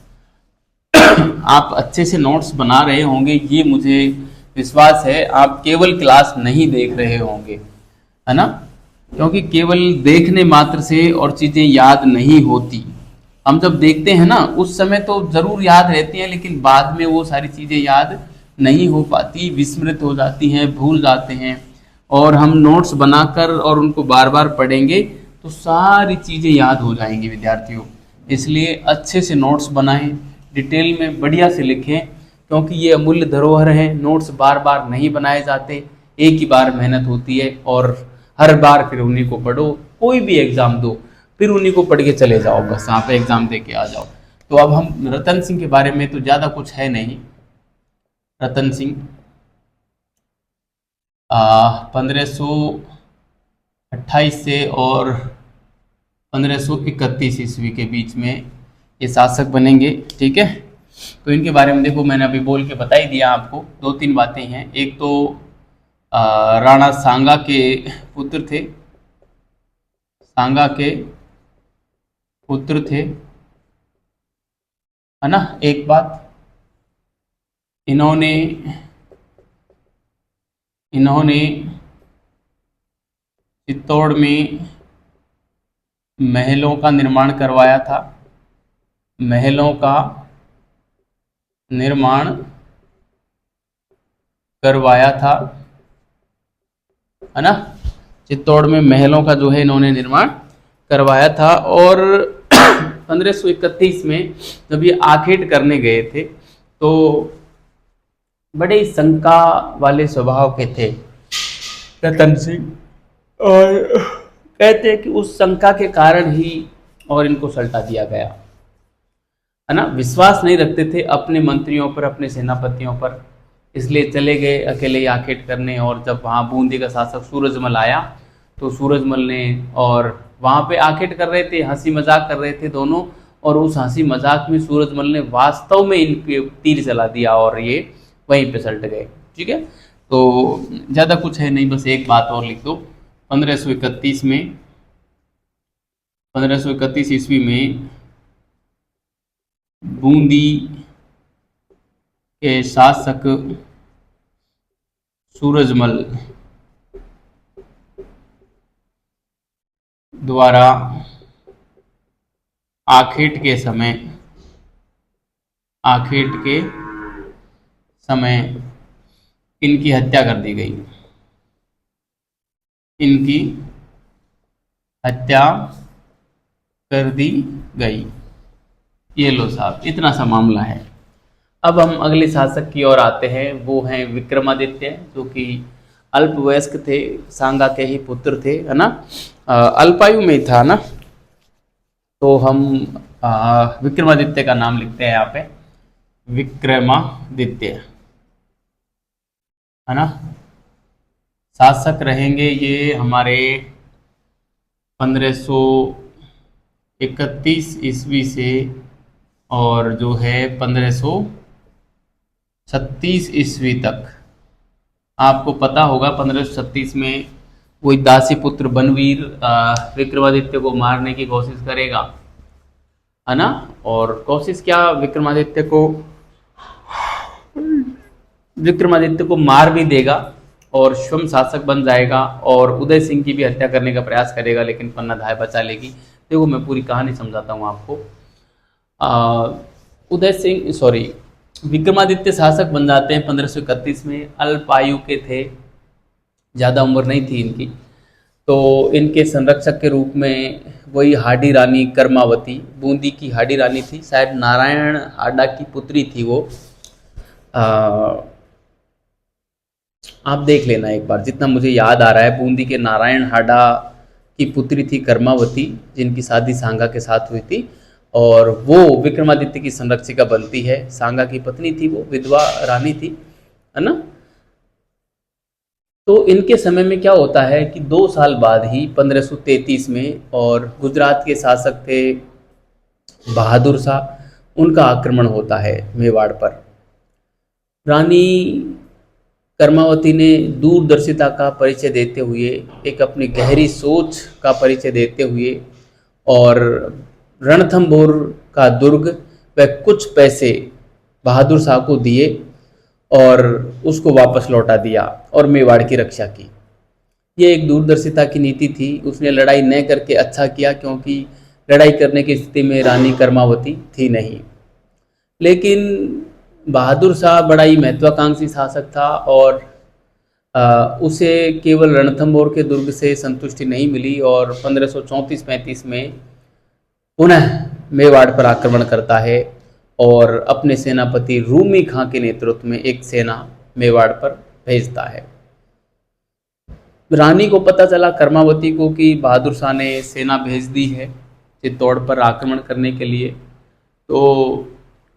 आप अच्छे से नोट्स बना रहे होंगे, ये मुझे विश्वास है। आप केवल क्लास नहीं देख रहे होंगे, है ना, क्योंकि केवल देखने मात्र से और चीज़ें याद नहीं होती। हम जब देखते हैं ना उस समय तो ज़रूर याद रहती हैं, लेकिन बाद में वो सारी चीज़ें याद नहीं हो पाती, विस्मृत हो जाती हैं, भूल जाते हैं। और हम नोट्स बनाकर और उनको बार बार पढ़ेंगे तो सारी चीज़ें याद हो जाएंगी विद्यार्थियों। इसलिए अच्छे से नोट्स बनाएं, डिटेल में बढ़िया से लिखें, क्योंकि ये अमूल्य धरोहर है। नोट्स बार बार नहीं बनाए जाते, एक ही बार मेहनत होती है और हर बार फिर उन्हीं को पढ़ो। कोई भी एग्ज़ाम दो फिर उन्हीं को पढ़ के चले जाओ, बस आप एग्ज़ाम दे के आ जाओ। तो अब हम रतन सिंह के बारे में तो ज़्यादा कुछ है नहीं। रतन सिंह 1528 से और 1531 ईस्वी के बीच में ये शासक बनेंगे, ठीक है। तो इनके बारे में देखो, मैंने अभी बोल के बता ही दिया आपको। दो तीन बातें हैं। एक तो राणा सांगा के पुत्र थे, सांगा के पुत्र थे, है ना। एक बात, इन्होंने चित्तौड़ में महलों का निर्माण करवाया था, महलों का निर्माण करवाया था, है ना। चित्तौड़ में महलों का जो है इन्होंने निर्माण करवाया था। और 1531 में जब ये आखेट करने गए थे तो बड़े ही शंका वाले स्वभाव के थे रतन सिंह, और कहते हैं कि उस शंका के कारण ही और इनको सल्टा दिया गया, है ना। विश्वास नहीं रखते थे अपने मंत्रियों पर, अपने सेनापतियों पर, इसलिए चले गए अकेले ही आखेट करने। और जब वहाँ बूंदी का शासक सूरजमल आया तो सूरजमल ने, और वहाँ पे आखेट कर रहे थे, हंसी मजाक कर रहे थे दोनों, और उस हंसी मजाक में सूरजमल ने वास्तव में इनके तीर चला दिया और ये वहीं पे सल्ट गए। ठीक है, तो ज़्यादा कुछ है नहीं, बस एक बात और लिख दो। 1531 में, 1531 ईस्वी में बूंदी के शासक सूरजमल द्वारा आखेट के समय इनकी हत्या कर दी गई। इनकी हत्या कर दी गई। ये लो साहब, इतना सा मामला है। अब हम अगले शासक की ओर आते हैं, वो हैं विक्रमादित्य, जो कि अल्पवयस्क थे, सांगा के ही पुत्र थे, है ना, अल्पायु में था ना। तो हम विक्रमादित्य का नाम लिखते हैं यहाँ पे, विक्रमादित्य, है ना। शासक रहेंगे ये हमारे 1531 ईस्वी से, और जो है 1536 ईस्वी तक। आपको पता होगा 1536 में कोई दासी पुत्र बनवीर विक्रमादित्य को मारने की कोशिश करेगा, है ना। और कोशिश क्या, विक्रमादित्य को मार भी देगा और स्वयं शासक बन जाएगा, और उदय सिंह की भी हत्या करने का प्रयास करेगा, लेकिन पन्ना धाय बचा लेगी। देखो मैं पूरी कहानी समझाता हूँ आपको। विक्रमादित्य शासक बन जाते हैं 1531 में। अल्पायु के थे, ज़्यादा उम्र नहीं थी इनकी। तो इनके संरक्षक के रूप में वही हाडी रानी कर्मावती, बूंदी की हाडी रानी थी, शायद नारायण हाडा की पुत्री थी वो। आप देख लेना एक बार, जितना मुझे याद आ रहा है, बूंदी के नारायण हाडा की पुत्री थी कर्मावती, जिनकी शादी सांगा के साथ हुई थी, और वो विक्रमादित्य की संरक्षिका बनती है। सांगा की पत्नी थी वो, विधवा रानी थी, है ना। तो इनके समय में क्या होता है कि 2 साल बाद ही 1533 में, और गुजरात के शासक थे बहादुर शाह, उनका आक्रमण होता है मेवाड़ पर। रानी कर्मावती ने दूरदर्शिता का परिचय देते हुए, एक अपनी गहरी सोच का परिचय देते हुए, और रणथंभौर का दुर्ग व कुछ पैसे बहादुर शाह को दिए और उसको वापस लौटा दिया और मेवाड़ की रक्षा की। ये एक दूरदर्शिता की नीति थी। उसने लड़ाई न करके अच्छा किया, क्योंकि लड़ाई करने की स्थिति में रानी कर्मावती थी नहीं। लेकिन बहादुर शाह बड़ा ही महत्वाकांक्षी शासक था, और उसे केवल रणथंभौर के दुर्ग से संतुष्टि नहीं मिली, और 1534-35 में पुनः मेवाड़ पर आक्रमण करता है, और अपने सेनापति रूमी खां के नेतृत्व में एक सेना मेवाड़ पर भेजता है। रानी को पता चला, कर्मावती को, कि बहादुर शाह ने सेना भेज दी है चित्तौड़ पर आक्रमण करने के लिए। तो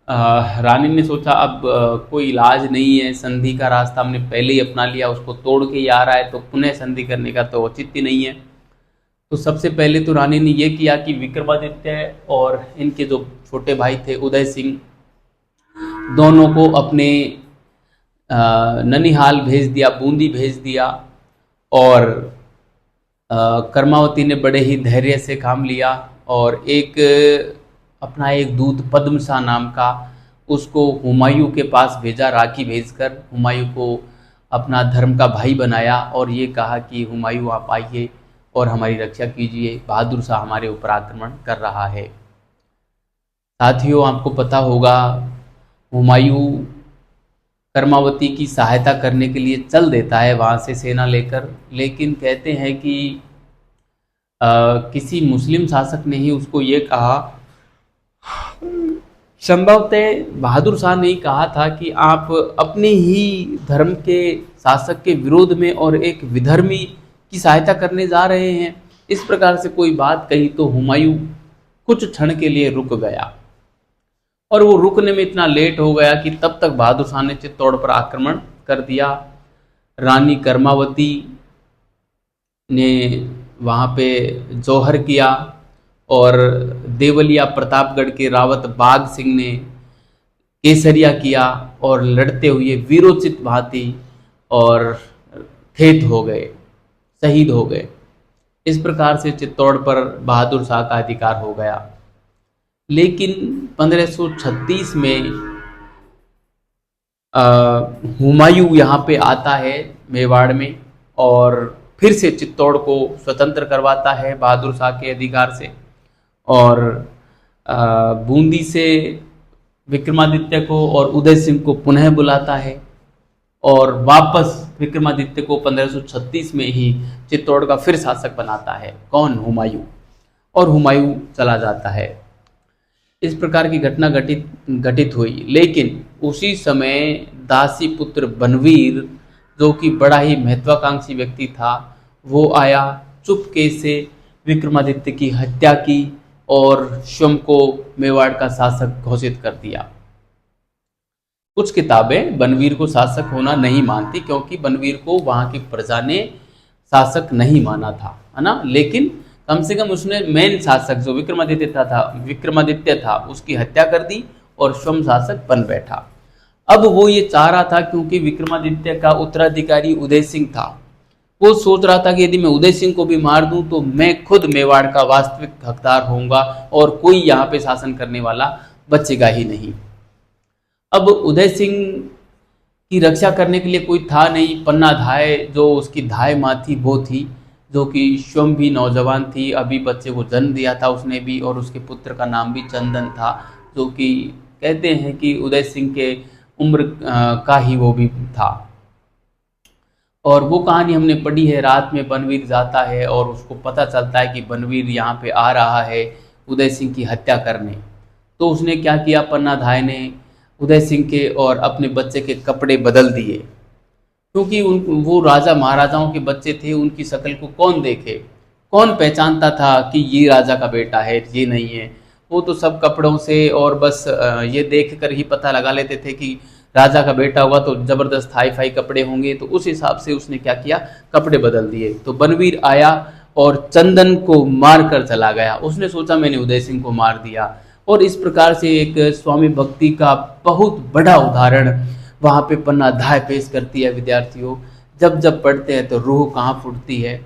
रानी ने सोचा अब कोई इलाज नहीं है, संधि का रास्ता हमने पहले ही अपना लिया, उसको तोड़ के ही आ रहा है, तो पुनः संधि करने का तो औचित्य नहीं है। तो सबसे पहले तो रानी ने यह किया कि विक्रमादित्य और इनके जो छोटे भाई थे उदय सिंह, दोनों को अपने ननिहाल भेज दिया, बूंदी भेज दिया, और कर्मावती ने बड़े ही धैर्य से काम लिया, और अपना एक दूत पद्म शाह नाम का, उसको हुमायूं के पास भेजा, राखी भेजकर हुमायूं को अपना धर्म का भाई बनाया, और ये कहा कि हुमायूं आप आइए और हमारी रक्षा कीजिए, बहादुर शाह हमारे ऊपर आक्रमण कर रहा है। साथियों, आपको पता होगा हुमायूं कर्मावती की सहायता करने के लिए चल देता है वहाँ से सेना लेकर, लेकिन कहते हैं कि किसी मुस्लिम शासक ने ही उसको ये कहा संभवतः बहादुर शाह ने कहा था कि आप अपने ही धर्म के शासक के विरोध में और एक विधर्मी की सहायता करने जा रहे हैं। इस प्रकार से कोई बात कही तो हुमायूं कुछ क्षण के लिए रुक गया, और वो रुकने में इतना लेट हो गया कि तब तक बहादुर शाह ने चित्तौड़ पर आक्रमण कर दिया। रानी कर्मावती ने वहाँ पे जौहर किया, और देवलिया प्रतापगढ़ के रावत बाघ सिंह ने केसरिया किया, और लड़ते हुए वीरोचित भांति और ठेठ हो गए, शहीद हो गए। इस प्रकार से चित्तौड़ पर बहादुर शाह का अधिकार हो गया। लेकिन 1536 में हुमायूं यहाँ पे आता है मेवाड़ में, और फिर से चित्तौड़ को स्वतंत्र करवाता है बहादुर शाह के अधिकार से, और बूंदी से विक्रमादित्य को और उदय सिंह को पुनः बुलाता है, और वापस विक्रमादित्य को 1536 में ही चित्तौड़ का फिर शासक बनाता है। कौन? हुमायूं। और हुमायूं चला जाता है। इस प्रकार की घटना घटित हुई। लेकिन उसी समय दासी पुत्र बनवीर, जो कि बड़ा ही महत्वाकांक्षी व्यक्ति था, वो आया, चुपके से विक्रमादित्य की हत्या की और स्वयं को मेवाड़ का शासक घोषित कर दिया। कुछ किताबें बनवीर को शासक होना नहीं मानती, क्योंकि बनवीर को वहाँ की प्रजा ने शासक नहीं माना था, है ना। लेकिन कम से कम उसने मेन शासक जो विक्रमादित्य था उसकी हत्या कर दी और स्वयं शासक बन बैठा। अब वो ये चाह रहा था, क्योंकि विक्रमादित्य का उत्तराधिकारी उदय सिंह था, वो सोच रहा था कि यदि मैं उदय सिंह को भी मार दूं तो मैं खुद मेवाड़ का वास्तविक हकदार होऊंगा और कोई यहाँ पे शासन करने वाला बचेगा ही नहीं। अब उदय सिंह की रक्षा करने के लिए कोई था नहीं। पन्ना धाय, जो उसकी धाय माँ थी, वो थी, जो कि स्वयं भी नौजवान थी, अभी बच्चे को जन्म दिया था उसने भी, और उसके पुत्र का नाम भी चंदन था, जो कि कहते हैं कि उदय सिंह के उम्र का ही वो भी था। और वो कहानी हमने पढ़ी है। रात में बनवीर जाता है और उसको पता चलता है कि बनवीर यहाँ पे आ रहा है उदय सिंह की हत्या करने। तो उसने क्या किया, पन्ना धाय ने उदय सिंह के और अपने बच्चे के कपड़े बदल दिए, क्योंकि वो राजा महाराजाओं के बच्चे थे, उनकी शक्ल को कौन देखे, कौन पहचानता था कि ये राजा का बेटा है, ये नहीं है। वो तो सब कपड़ों से और बस ये देख कर ही पता लगा लेते थे कि राजा का बेटा हुआ तो जबरदस्त हाई फाई कपड़े होंगे। तो उस हिसाब से उसने क्या किया, कपड़े बदल दिए। तो बनवीर आया और चंदन को मार कर चला गया। उसने सोचा मैंने उदय सिंह को मार दिया, और इस प्रकार से एक स्वामी भक्ति का बहुत बड़ा उदाहरण वहाँ पे पन्ना धाय पेश करती है। विद्यार्थियों, जब जब पढ़ते हैं तो रूह कहाँ फूटती है,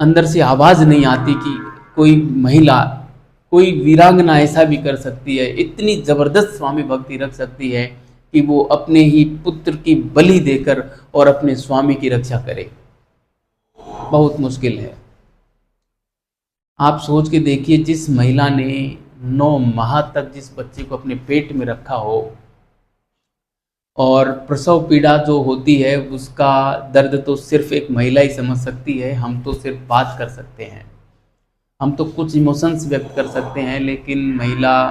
अंदर से आवाज नहीं आती कि कोई महिला, कोई वीरांगना ऐसा भी कर सकती है, इतनी जबरदस्त स्वामी भक्ति रख सकती है कि वो अपने ही पुत्र की बलि देकर और अपने स्वामी की रक्षा करे। बहुत मुश्किल है। आप सोच के देखिए, जिस महिला ने 9 माह तक जिस बच्चे को अपने पेट में रखा हो, और प्रसव पीड़ा जो होती है उसका दर्द तो सिर्फ एक महिला ही समझ सकती है। हम तो सिर्फ बात कर सकते हैं, हम तो कुछ इमोशंस व्यक्त कर सकते हैं, लेकिन महिला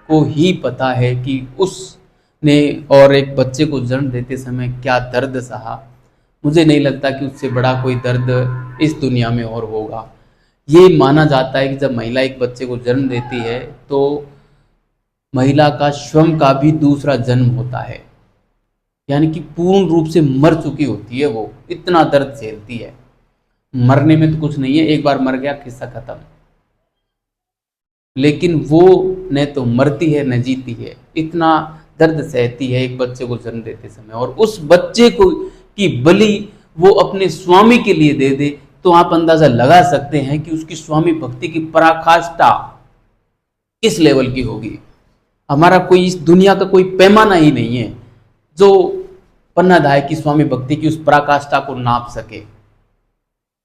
को ही पता है कि उसने और एक बच्चे को जन्म देते समय क्या दर्द सहा। मुझे नहीं लगता कि उससे बड़ा कोई दर्द इस दुनिया में और होगा। ये माना जाता है कि जब महिला एक बच्चे को जन्म देती है तो महिला का स्वयं का भी दूसरा जन्म होता है, यानी कि पूर्ण रूप से मर चुकी होती है। वो इतना दर्द झेलती है। मरने में तो कुछ नहीं है, एक बार मर गया किस्सा खत्म। लेकिन वो न तो मरती है न जीती है, इतना दर्द सहती है एक बच्चे को जन्म देते समय। और उस बच्चे को की बलि वो अपने स्वामी के लिए दे दे, तो आप अंदाजा लगा सकते हैं कि उसकी स्वामी भक्ति की पराकाष्ठा किस लेवल की होगी। हमारा कोई इस दुनिया का कोई पैमाना ही नहीं है जो पन्ना धाय की स्वामी भक्ति की उस पराकाष्ठा को नाप सके।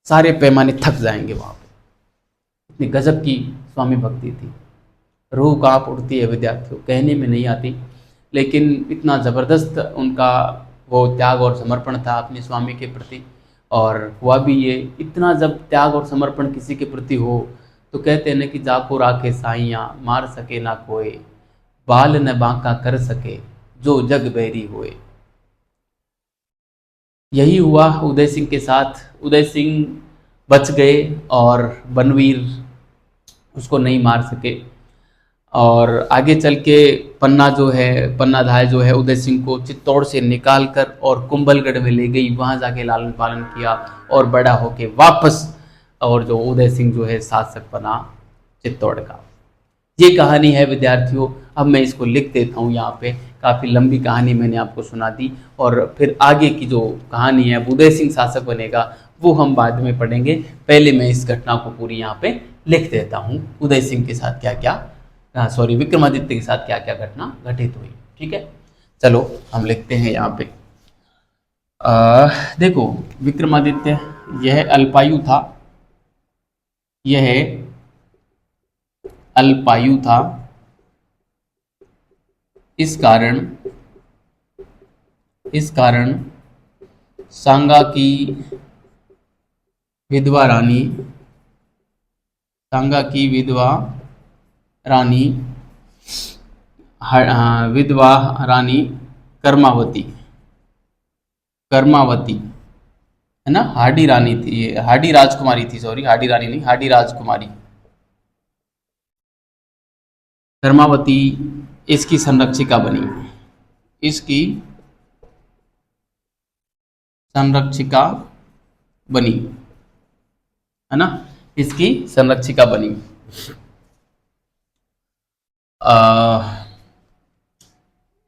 सारे पैमाने थक जाएंगे वहां पे। इतनी गजब की स्वामी भक्ति थी। रूह कहाँ उठती है विद्यार्थियों, कहने में नहीं आती। लेकिन इतना जबरदस्त उनका वो त्याग और समर्पण था अपने स्वामी के प्रति। और हुआ भी ये, इतना जब त्याग और समर्पण किसी के प्रति हो तो कहते हैं ना कि जाको राखे साइयाँ मार सके ना कोई, बाल न बांका कर सके जो जग बैरी होए। यही हुआ उदय सिंह के साथ। उदय सिंह बच गए और बनवीर उसको नहीं मार सके। और आगे चल के पन्नाधाय जो है उदय सिंह को चित्तौड़ से निकाल कर और कुंभलगढ़ में ले गई, वहां जाके लालन पालन किया और बड़ा होके वापस, और जो उदय सिंह जो है शासक बना चित्तौड़ का। ये कहानी है विद्यार्थियों। अब मैं इसको लिख देता हूँ यहाँ पे, काफ़ी लंबी कहानी मैंने आपको सुना दी, और फिर आगे की जो कहानी है उदय सिंह शासक बनेगा वो हम बाद में पढ़ेंगे। पहले मैं इस घटना को पूरी यहाँ पे लिख देता हूँ, उदय सिंह के साथ क्या क्या, सॉरी विक्रमादित्य के साथ क्या क्या घटना घटित हुई। ठीक है, चलो हम लिखते हैं यहाँ पे। देखो विक्रमादित्य यह अल्पायु था, यह अल्पायु था, इस कारण सांगा की विधवा रानी, सांगा की विधवा रानी कर्मावती है ना, हाडी रानी थी, हाडी राजकुमारी थी, सॉरी हाडी रानी नहीं, हाडी राजकुमारी कर्मावती इसकी संरक्षिका बनी, इसकी संरक्षिका बनी, है ना, इसकी संरक्षिका बनी।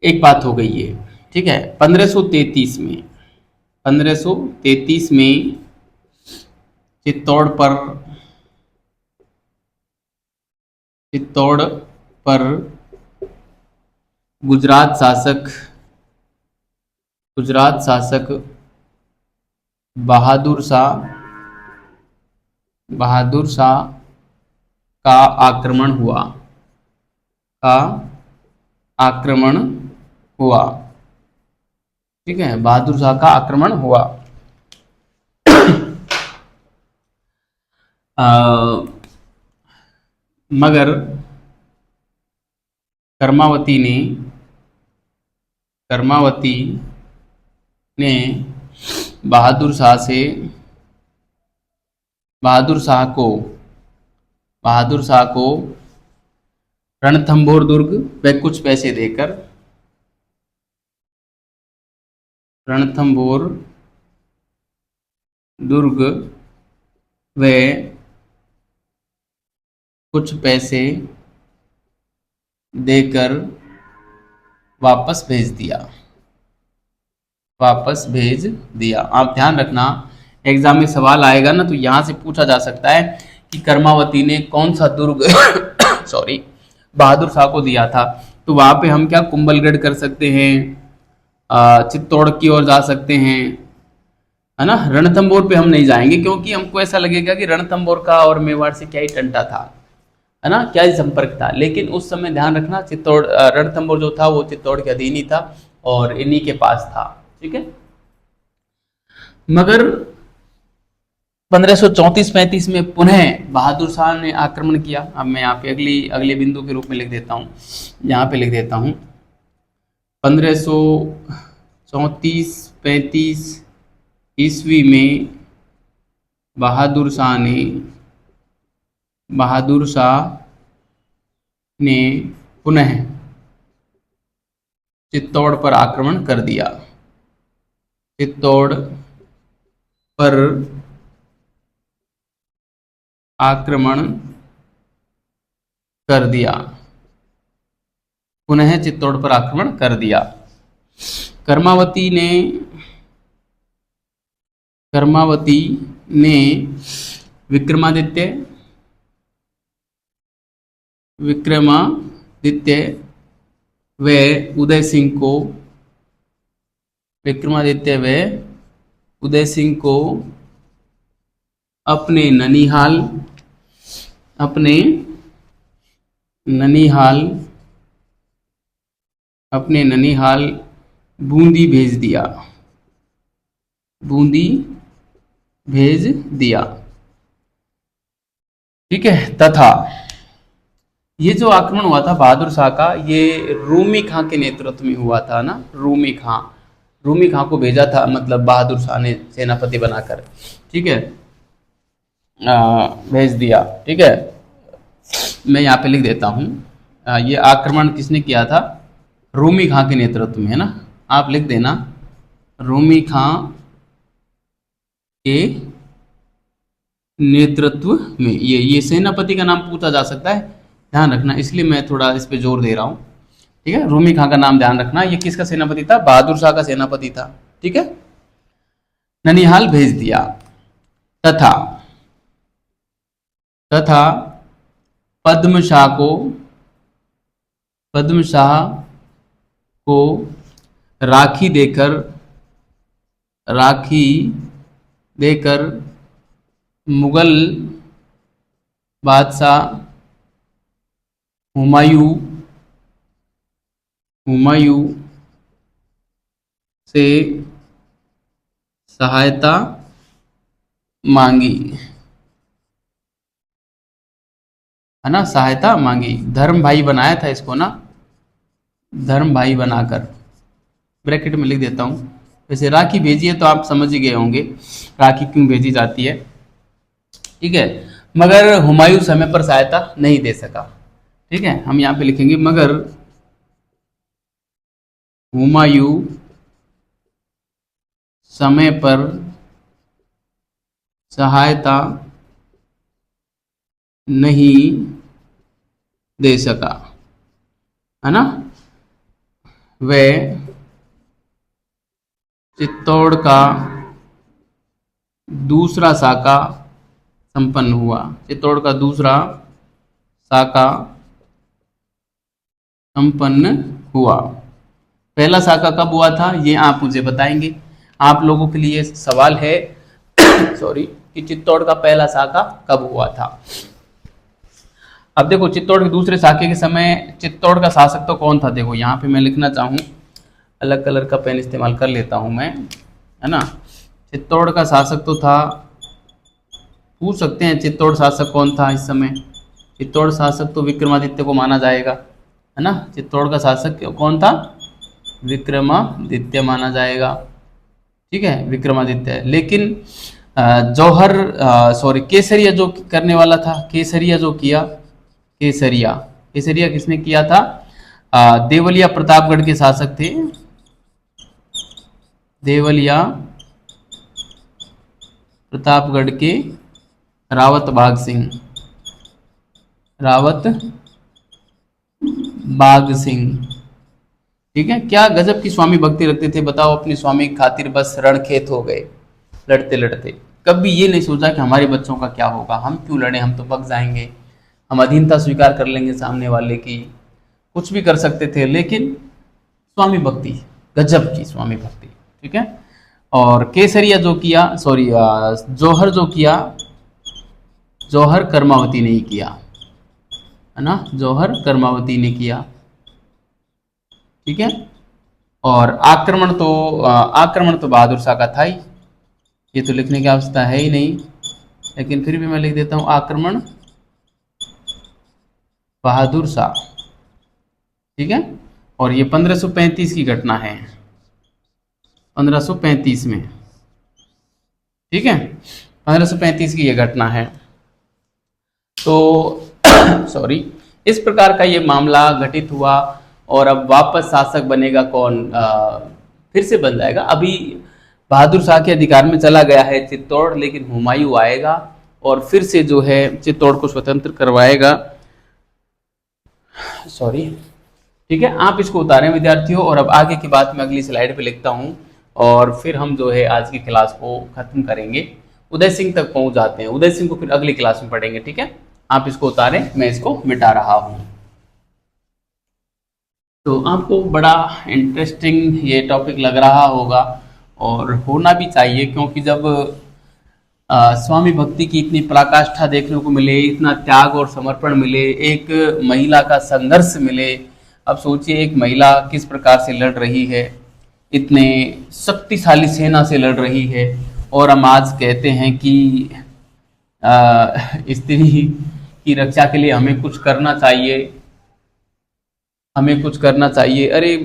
एक बात हो गई है, ठीक है। 1533 में चित्तौड़ पर गुजरात शासक बहादुर शाह का आक्रमण हुआ, ठीक है, बहादुर शाह का आक्रमण हुआ। मगर कर्मावती ने बहादुर शाह को रणथंभौर दुर्ग व कुछ पैसे देकर, रणथंभौर दुर्ग व कुछ पैसे देकर वापस भेज दिया। आप ध्यान रखना, एग्जाम में सवाल आएगा ना तो यहाँ से पूछा जा सकता है कि कर्मावती ने कौन सा दुर्ग सॉरी बहादुर शाह को दिया था। तो वहां पे हम क्या कुंभलगढ़ कर सकते हैं, चित्तौड़ की ओर जा सकते हैं, है ना। रणथंभौर पे हम नहीं जाएंगे क्योंकि हमको ऐसा लगेगा कि रणथंभौर का और मेवाड़ से क्या ही टंटा था, है ना, क्या ही संपर्क था। लेकिन उस समय ध्यान रखना चित्तौड़ रणथंभौर जो था वो चित्तौड़ के अधीन ही था और इन्हीं के पास था, ठीक है। मगर 1534-35 में पुनः बहादुर शाह ने आक्रमण किया। अब मैं यहाँ पे अगले बिंदु के रूप में लिख देता हूँ, यहाँ पे लिख देता हूँ 1534-35 ईस्वी में बहादुर शाह ने पुनः चित्तौड़ पर आक्रमण कर दिया। चित्तौड़ पर आक्रमण कर दिया, पुनः चित्तौड़ पर आक्रमण कर दिया। कर्मावती ने विक्रमादित्य व उदय सिंह को अपने ननिहाल बूंदी भेज दिया। ठीक है। तथा ये जो आक्रमण हुआ था बहादुर शाह का, ये रूमी खां के नेतृत्व में हुआ था ना। रूमी खां को भेजा था, मतलब बहादुर शाह ने सेनापति बनाकर, ठीक है, भेज दिया। ठीक है, मैं यहाँ पे लिख देता हूँ, ये आक्रमण किसने किया था? रूमी खां के नेतृत्व में, है ना। आप लिख देना, रूमी खां के नेतृत्व में। ये सेनापति का नाम पूछा जा सकता है, ध्यान रखना, इसलिए मैं थोड़ा इस पे जोर दे रहा हूँ। ठीक है, रूमी खां का नाम ध्यान रखना। ये किसका सेनापति था? बहादुर शाह का सेनापति था। ठीक है, ननिहाल भेज दिया। तथा पद्म शाह को राखी देकर मुगल बादशाह हुमायूं से सहायता मांगी, है ना, सहायता मांगी। धर्म भाई बनाया था इसको ना, धर्म भाई बनाकर, ब्रैकेट में लिख देता हूँ। वैसे राखी भेजी है तो आप समझ ही गए होंगे राखी क्यों भेजी जाती है। ठीक है, मगर हुमायूं समय पर सहायता नहीं दे सका। ठीक है, हम यहाँ पे लिखेंगे, मगर हुमायूं समय पर सहायता नहीं दे सका, है ना। वे चित्तौड़ का दूसरा साका संपन्न हुआ। चित्तौड़ का दूसरा साका संपन्न हुआ। पहला साका कब हुआ था, ये आप मुझे बताएंगे। आप लोगों के लिए सवाल है सॉरी, कि चित्तौड़ का पहला साका कब हुआ था। अब देखो, चित्तौड़ के दूसरे साके के समय चित्तौड़ का शासक तो कौन था? देखो यहाँ पे मैं लिखना चाहूँ, अलग कलर का पेन इस्तेमाल कर लेता हूँ मैं, है ना। चित्तौड़ का शासक तो था, पूछ सकते हैं चित्तौड़ शासक कौन था इस समय। चित्तौड़ शासक तो विक्रमादित्य को माना जाएगा, है ना। चित्तौड़ का शासक कौन था? विक्रमादित्य माना जाएगा। ठीक है, विक्रमादित्य। लेकिन केसरिया जो करने वाला था, केसरिया जो किया, केसरिया किसने किया था? देवलिया प्रतापगढ़ के शासक थे, देवलिया प्रतापगढ़ के रावत बाग सिंह। ठीक है, क्या गजब की स्वामी भक्ति रखते थे, बताओ। अपनी स्वामी की खातिर बस रणखेत हो गए लड़ते लड़ते। कभी ये नहीं सोचा कि हमारे बच्चों का क्या होगा, हम क्यों लड़े, हम तो पक जाएंगे, हम अधीनता स्वीकार कर लेंगे सामने वाले की, कुछ भी कर सकते थे। लेकिन स्वामी भक्ति, गजब की स्वामी भक्ति। ठीक है, और केसरिया जो किया, जौहर जो किया, जौहर कर्मावती नहीं किया, है ना, जौहर कर्मावती ने किया। ठीक है, और आक्रमण तो बहादुर शाह का था ही, ये तो लिखने की आवश्यकता है ही नहीं, लेकिन फिर भी मैं लिख देता हूँ, आक्रमण बहादुर शाह। ठीक है, और ये 1535 की घटना है, 1535 में। ठीक है, 1535 की ये घटना है। तो सॉरी, इस प्रकार का ये मामला घटित हुआ। और अब वापस शासक बनेगा कौन? फिर से बन जाएगा। अभी बहादुर शाह के अधिकार में चला गया है चित्तौड़, लेकिन हुमायूं आएगा और फिर से जो है चित्तौड़ को स्वतंत्र करवाएगा। सॉरी, ठीक है, आप इसको उतारें विद्यार्थियों। और अब आगे की बात मैं अगली स्लाइड पे लिखता हूँ, और फिर हम जो है आज की क्लास को खत्म करेंगे। उदय सिंह तक पहुंच जाते हैं, उदय सिंह को फिर अगली क्लास में पढ़ेंगे। ठीक है, आप इसको उतारें, मैं इसको मिटा रहा हूँ। तो आपको बड़ा इंटरेस्टिंग ये टॉपिक लग रहा होगा, और होना भी चाहिए, क्योंकि जब स्वामी भक्ति की इतनी पराकाष्ठा देखने को मिले, इतना त्याग और समर्पण मिले, एक महिला का संघर्ष मिले। अब सोचिए, एक महिला किस प्रकार से लड़ रही है, इतने शक्तिशाली सेना से लड़ रही है, और हम आज कहते हैं कि स्त्री की रक्षा के लिए हमें कुछ करना चाहिए, हमें कुछ करना चाहिए। अरे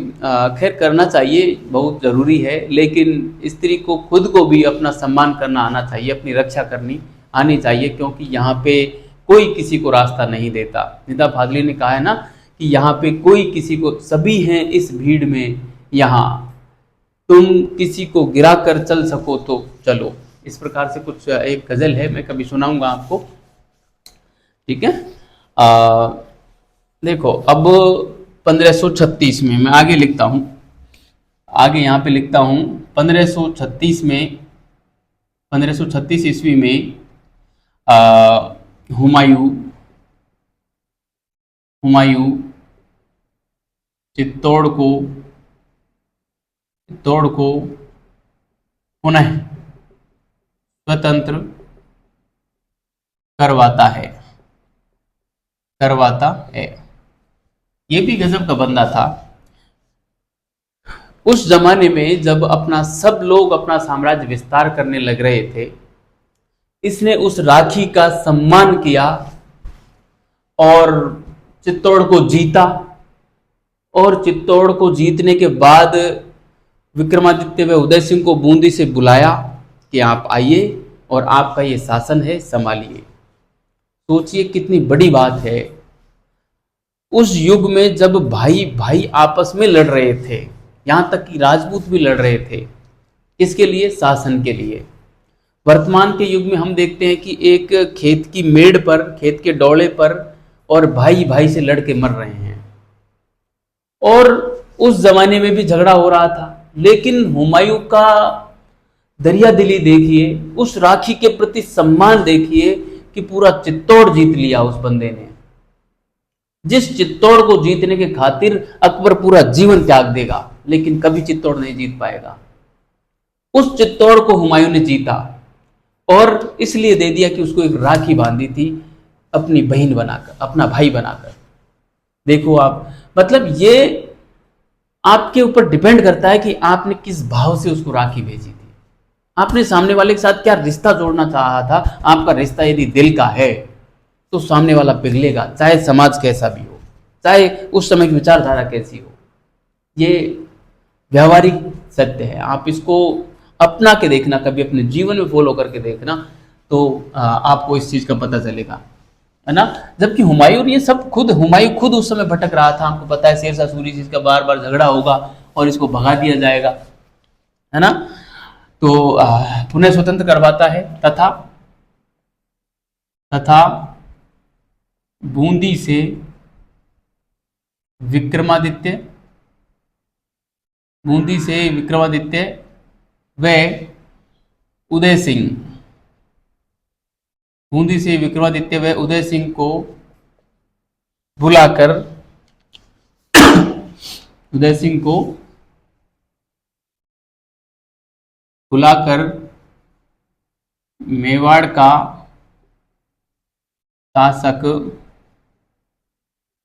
खैर करना चाहिए, बहुत ज़रूरी है, लेकिन स्त्री को खुद को भी अपना सम्मान करना आना चाहिए, अपनी रक्षा करनी आनी चाहिए, क्योंकि यहाँ पे कोई किसी को रास्ता नहीं देता। निदा फाजली ने कहा है ना कि यहाँ पे कोई किसी को, सभी हैं इस भीड़ में यहाँ, तुम किसी को गिरा कर चल सको तो चलो। इस प्रकार से कुछ एक गज़ल है, मैं कभी सुनाऊंगा आपको, ठीक है। देखो अब 1536 में मैं आगे लिखता हूँ, आगे यहाँ पे लिखता हूँ 1536 में, 1536 ईस्वी में हुमायूं हुमायूं चित्तौड़ को पुनः स्वतंत्र करवाता है। ये भी गजब का बंदा था। उस जमाने में जब अपना सब लोग अपना साम्राज्य विस्तार करने लग रहे थे, इसने उस राखी का सम्मान किया और चित्तौड़ को जीता। और चित्तौड़ को जीतने के बाद विक्रमादित्य व उदय सिंह को बूंदी से बुलाया कि आप आइए और आपका ये शासन है, संभालिए। सोचिए कितनी बड़ी बात है। उस युग में जब भाई भाई आपस में लड़ रहे थे, यहाँ तक कि राजपूत भी लड़ रहे थे, किसके लिए? शासन के लिए। वर्तमान के युग में हम देखते हैं कि एक खेत की मेड़ पर, खेत के डोले पर, और भाई भाई से लड़ के मर रहे हैं। और उस जमाने में भी झगड़ा हो रहा था, लेकिन हुमायूं का दरिया दिली देखिए, उस राखी के प्रति सम्मान देखिए कि पूरा चित्तौड़ जीत लिया उस बंदे ने। जिस चित्तौड़ को जीतने के खातिर अकबर पूरा जीवन त्याग देगा, लेकिन कभी चित्तौड़ नहीं जीत पाएगा। उस चित्तौड़ को हुमायूं ने जीता, और इसलिए दे दिया कि उसको एक राखी बांधी थी अपनी बहन बनाकर, अपना भाई बनाकर। देखो आप, मतलब ये आपके ऊपर डिपेंड करता है कि आपने किस भाव से उसको राखी भेजी थी। आपने सामने वाले के साथ क्या रिश्ता जोड़ना चाहा था। आपका रिश्ता यदि दिल का है तो सामने वाला पिघलेगा, चाहे समाज कैसा भी हो, चाहे उस समय की विचारधारा कैसी हो। ये व्यावहारिक सत्य है। आप इसको अपना के देखना, कभी अपने जीवन में फॉलो करके देखना, तो आपको इस चीज का पता चलेगा, है ना। जबकि हुमायूं ये सब हुमायूं खुद उस समय भटक रहा था। आपको पता है शेरशाह सूरी से इसका बार बार झगड़ा होगा और इसको भगा दिया जाएगा, है ना। तो पुनः स्वतंत्र करवाता है, तथा बूंदी से विक्रमादित्य व उदय सिंह, बूंदी से विक्रमादित्य व उदय सिंह को बुलाकर मेवाड़ का शासक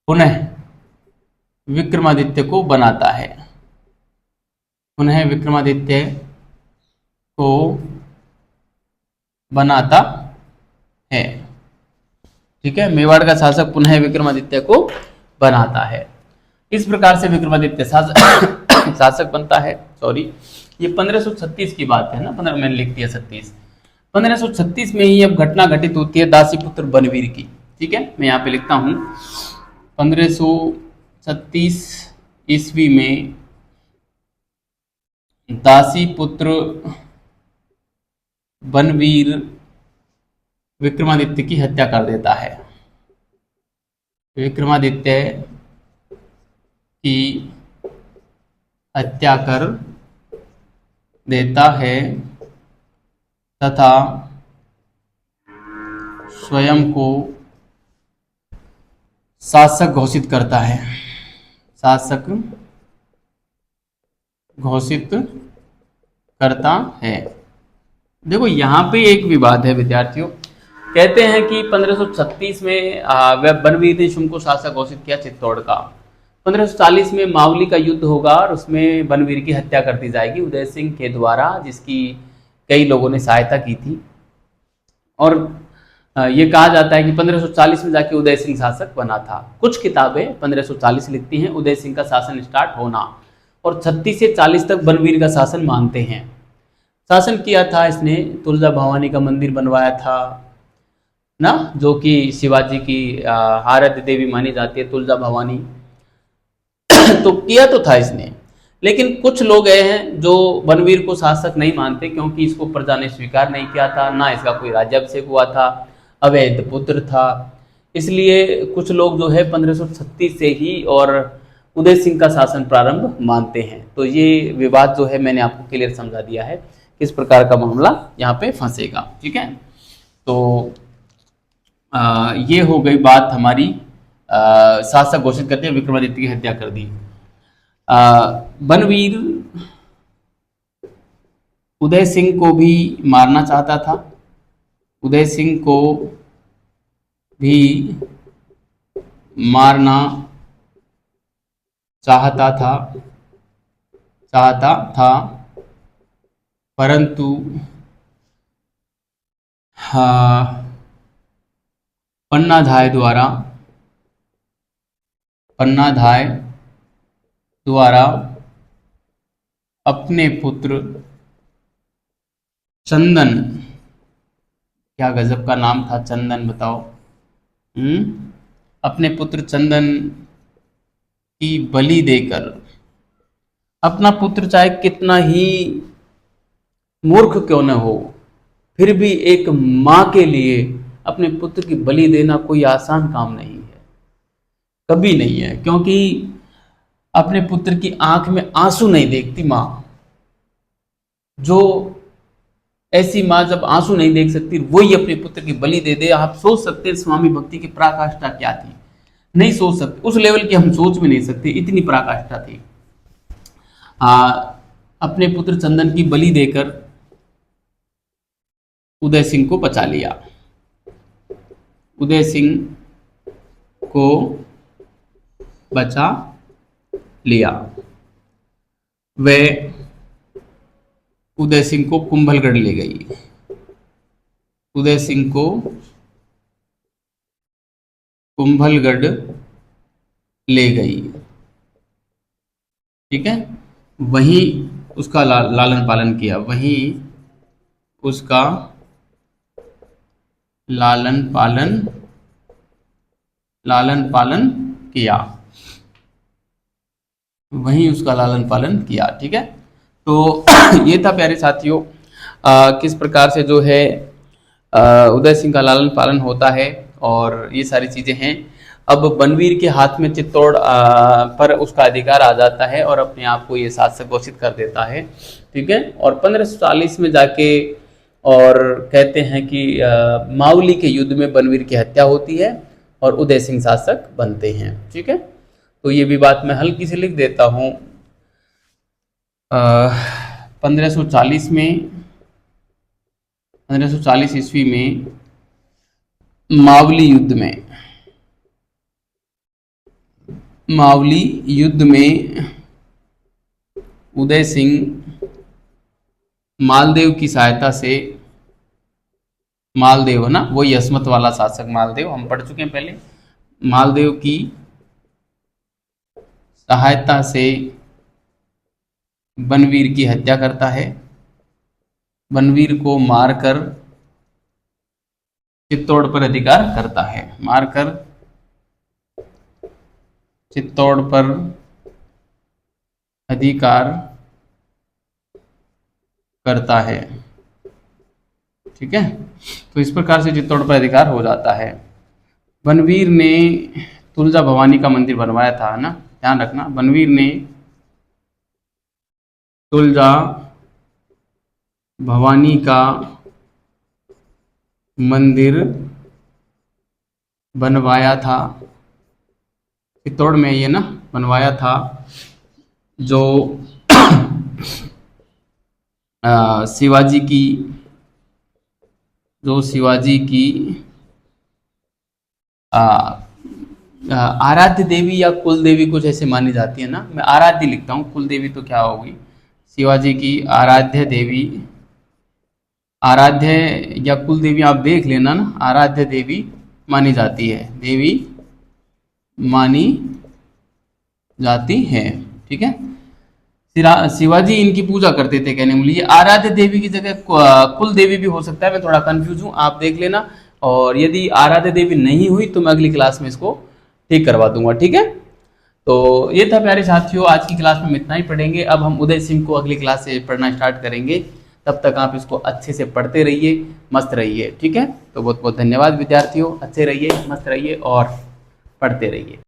पुनः विक्रमादित्य को बनाता है। पुनः विक्रमादित्य को बनाता है, ठीक है। मेवाड़ का शासक पुनः विक्रमादित्य को बनाता है। इस प्रकार से विक्रमादित्य शासक बनता है। सॉरी, ये 1536 की बात है ना, 15 मैंने लिख दिया 36। 1536 में ही अब घटना घटित होती है दासीपुत्र बनवीर की, ठीक है। मैं यहाँ पे लिखता हूँ 1536 ईस्वी में दासीपुत्र बनवीर विक्रमादित्य की हत्या कर देता है। विक्रमादित्य की हत्या कर देता है तथा स्वयं को शासक घोषित करता है। शासक घोषित करता है। देखो यहाँ पे एक विवाद है विद्यार्थियों। कहते हैं कि 1536 में बनवीर ने शुंग को शासक घोषित किया चित्तौड़ का। 1540 में मावली का युद्ध होगा और उसमें बनवीर की हत्या कर दी जाएगी उदय सिंह के द्वारा, जिसकी कई लोगों ने सहायता की थी। और ये कहा जाता है कि 1540 में जाके उदय सिंह शासक बना था। कुछ किताबें 1540 लिखती हैं उदय सिंह का शासन स्टार्ट होना, और 36 से 40 तक बनवीर का शासन मानते हैं। शासन किया था इसने, तुलजा भवानी का मंदिर बनवाया था ना, जो कि शिवाजी की आराध्य देवी मानी जाती है तुलजा भवानी। तो किया तो था इसने, लेकिन कुछ लोग गए हैं जो बनवीर को शासक नहीं मानते, क्योंकि इसको प्रजा ने स्वीकार नहीं किया था, ना इसका कोई राज्याभिषेक हुआ था, अवैध पुत्र था। इसलिए कुछ लोग जो है 1536 से ही और उदय सिंह का शासन प्रारंभ मानते हैं। तो ये विवाद जो है मैंने आपको क्लियर समझा दिया है किस प्रकार का मामला यहाँ पे फंसेगा। ठीक है, तो ये हो गई बात हमारी। शासक घोषित करते हैं, विक्रमादित्य की हत्या कर दी। बनवीर उदय सिंह को भी मारना चाहता था, उदय सिंह को भी मारना चाहता था, परंतु पन्नाधाय द्वारा अपने पुत्र चंदन, क्या गजब का नाम था चंदन, बताओ। अपने पुत्र चंदन की बलि देकर, अपना पुत्र चाहे कितना ही मूर्ख क्यों न हो, फिर भी एक माँ के लिए अपने पुत्र की बलि देना कोई आसान काम नहीं है, कभी नहीं है। क्योंकि अपने पुत्र की आंख में आंसू नहीं देखती माँ। जो ऐसी माँ जब आंसू नहीं देख सकती, वही अपने पुत्र की बलि दे दे। आप सोच सकते हैं स्वामी भक्ति की पराकाष्ठा क्या थी, नहीं सोच सकते, उस लेवल की हम सोच भी नहीं सकते, इतनी पराकाष्ठा थी। अपने पुत्र चंदन की बलि देकर उदय सिंह को बचा लिया, उदय सिंह को बचा लिया। वह उदय सिंह को कुंभलगढ़ ले गई, उदय सिंह को कुंभलगढ़ ले गई। ठीक है, वहीं उसका लालन पालन किया, वहीं उसका लालन पालन किया, वहीं उसका लालन पालन किया। ठीक है, तो ये था प्यारे साथियों किस प्रकार से जो है उदय सिंह का लालन पालन होता है, और ये सारी चीजें हैं। अब बनवीर के हाथ में चित्तौड़ पर उसका अधिकार आ जाता है और अपने आप को ये शासक घोषित कर देता है। ठीक है, और 1540 में जाके और कहते हैं कि मावली के युद्ध में बनवीर की हत्या होती है और उदय सिंह शासक बनते हैं। ठीक है, तो ये भी बात मैं हल्की से लिख देता हूँ। 1540 ईस्वी में मावली युद्ध में उदय सिंह मालदेव की सहायता से, मालदेव ना वही अस्मत वाला शासक मालदेव, हम पढ़ चुके हैं पहले, मालदेव की सहायता से बनवीर की हत्या करता है, बनवीर को मारकर चित्तौड़ पर अधिकार करता है, मारकर चित्तौड़ पर अधिकार करता है। ठीक है, तो इस प्रकार से चित्तौड़ पर अधिकार हो जाता है। बनवीर ने तुलजा भवानी का मंदिर बनवाया था ना, ध्यान रखना, बनवीर ने तुलजा भवानी का मंदिर बनवाया था, चित्तौड़ में ये ना बनवाया था, जो शिवाजी की आराध्य देवी या कुल देवी कुछ ऐसे मानी जाती है ना, मैं आराध्य लिखता हूँ, कुल देवी तो क्या होगी, शिवाजी की आराध्य देवी आराध्य या कुल देवी आप देख लेना ना, आराध्य देवी मानी जाती है, देवी मानी जाती है। ठीक है, शिवाजी इनकी पूजा करते थे, कहने के लिए आराध्य देवी की जगह कुल देवी भी हो सकता है। मैं थोड़ा कंफ्यूज हूँ, आप देख लेना। और यदि आराध्य देवी नहीं हुई तो मैं अगली क्लास में इसको ठीक करवा दूंगा। ठीक है, तो ये था प्यारे साथियों, आज की क्लास में हम इतना ही पढ़ेंगे। अब हम उदय सिंह को अगली क्लास से पढ़ना स्टार्ट करेंगे। तब तक आप इसको अच्छे से पढ़ते रहिए, मस्त रहिए। ठीक है, तो बहुत बहुत धन्यवाद विद्यार्थियों, अच्छे रहिए, मस्त रहिए और पढ़ते रहिए।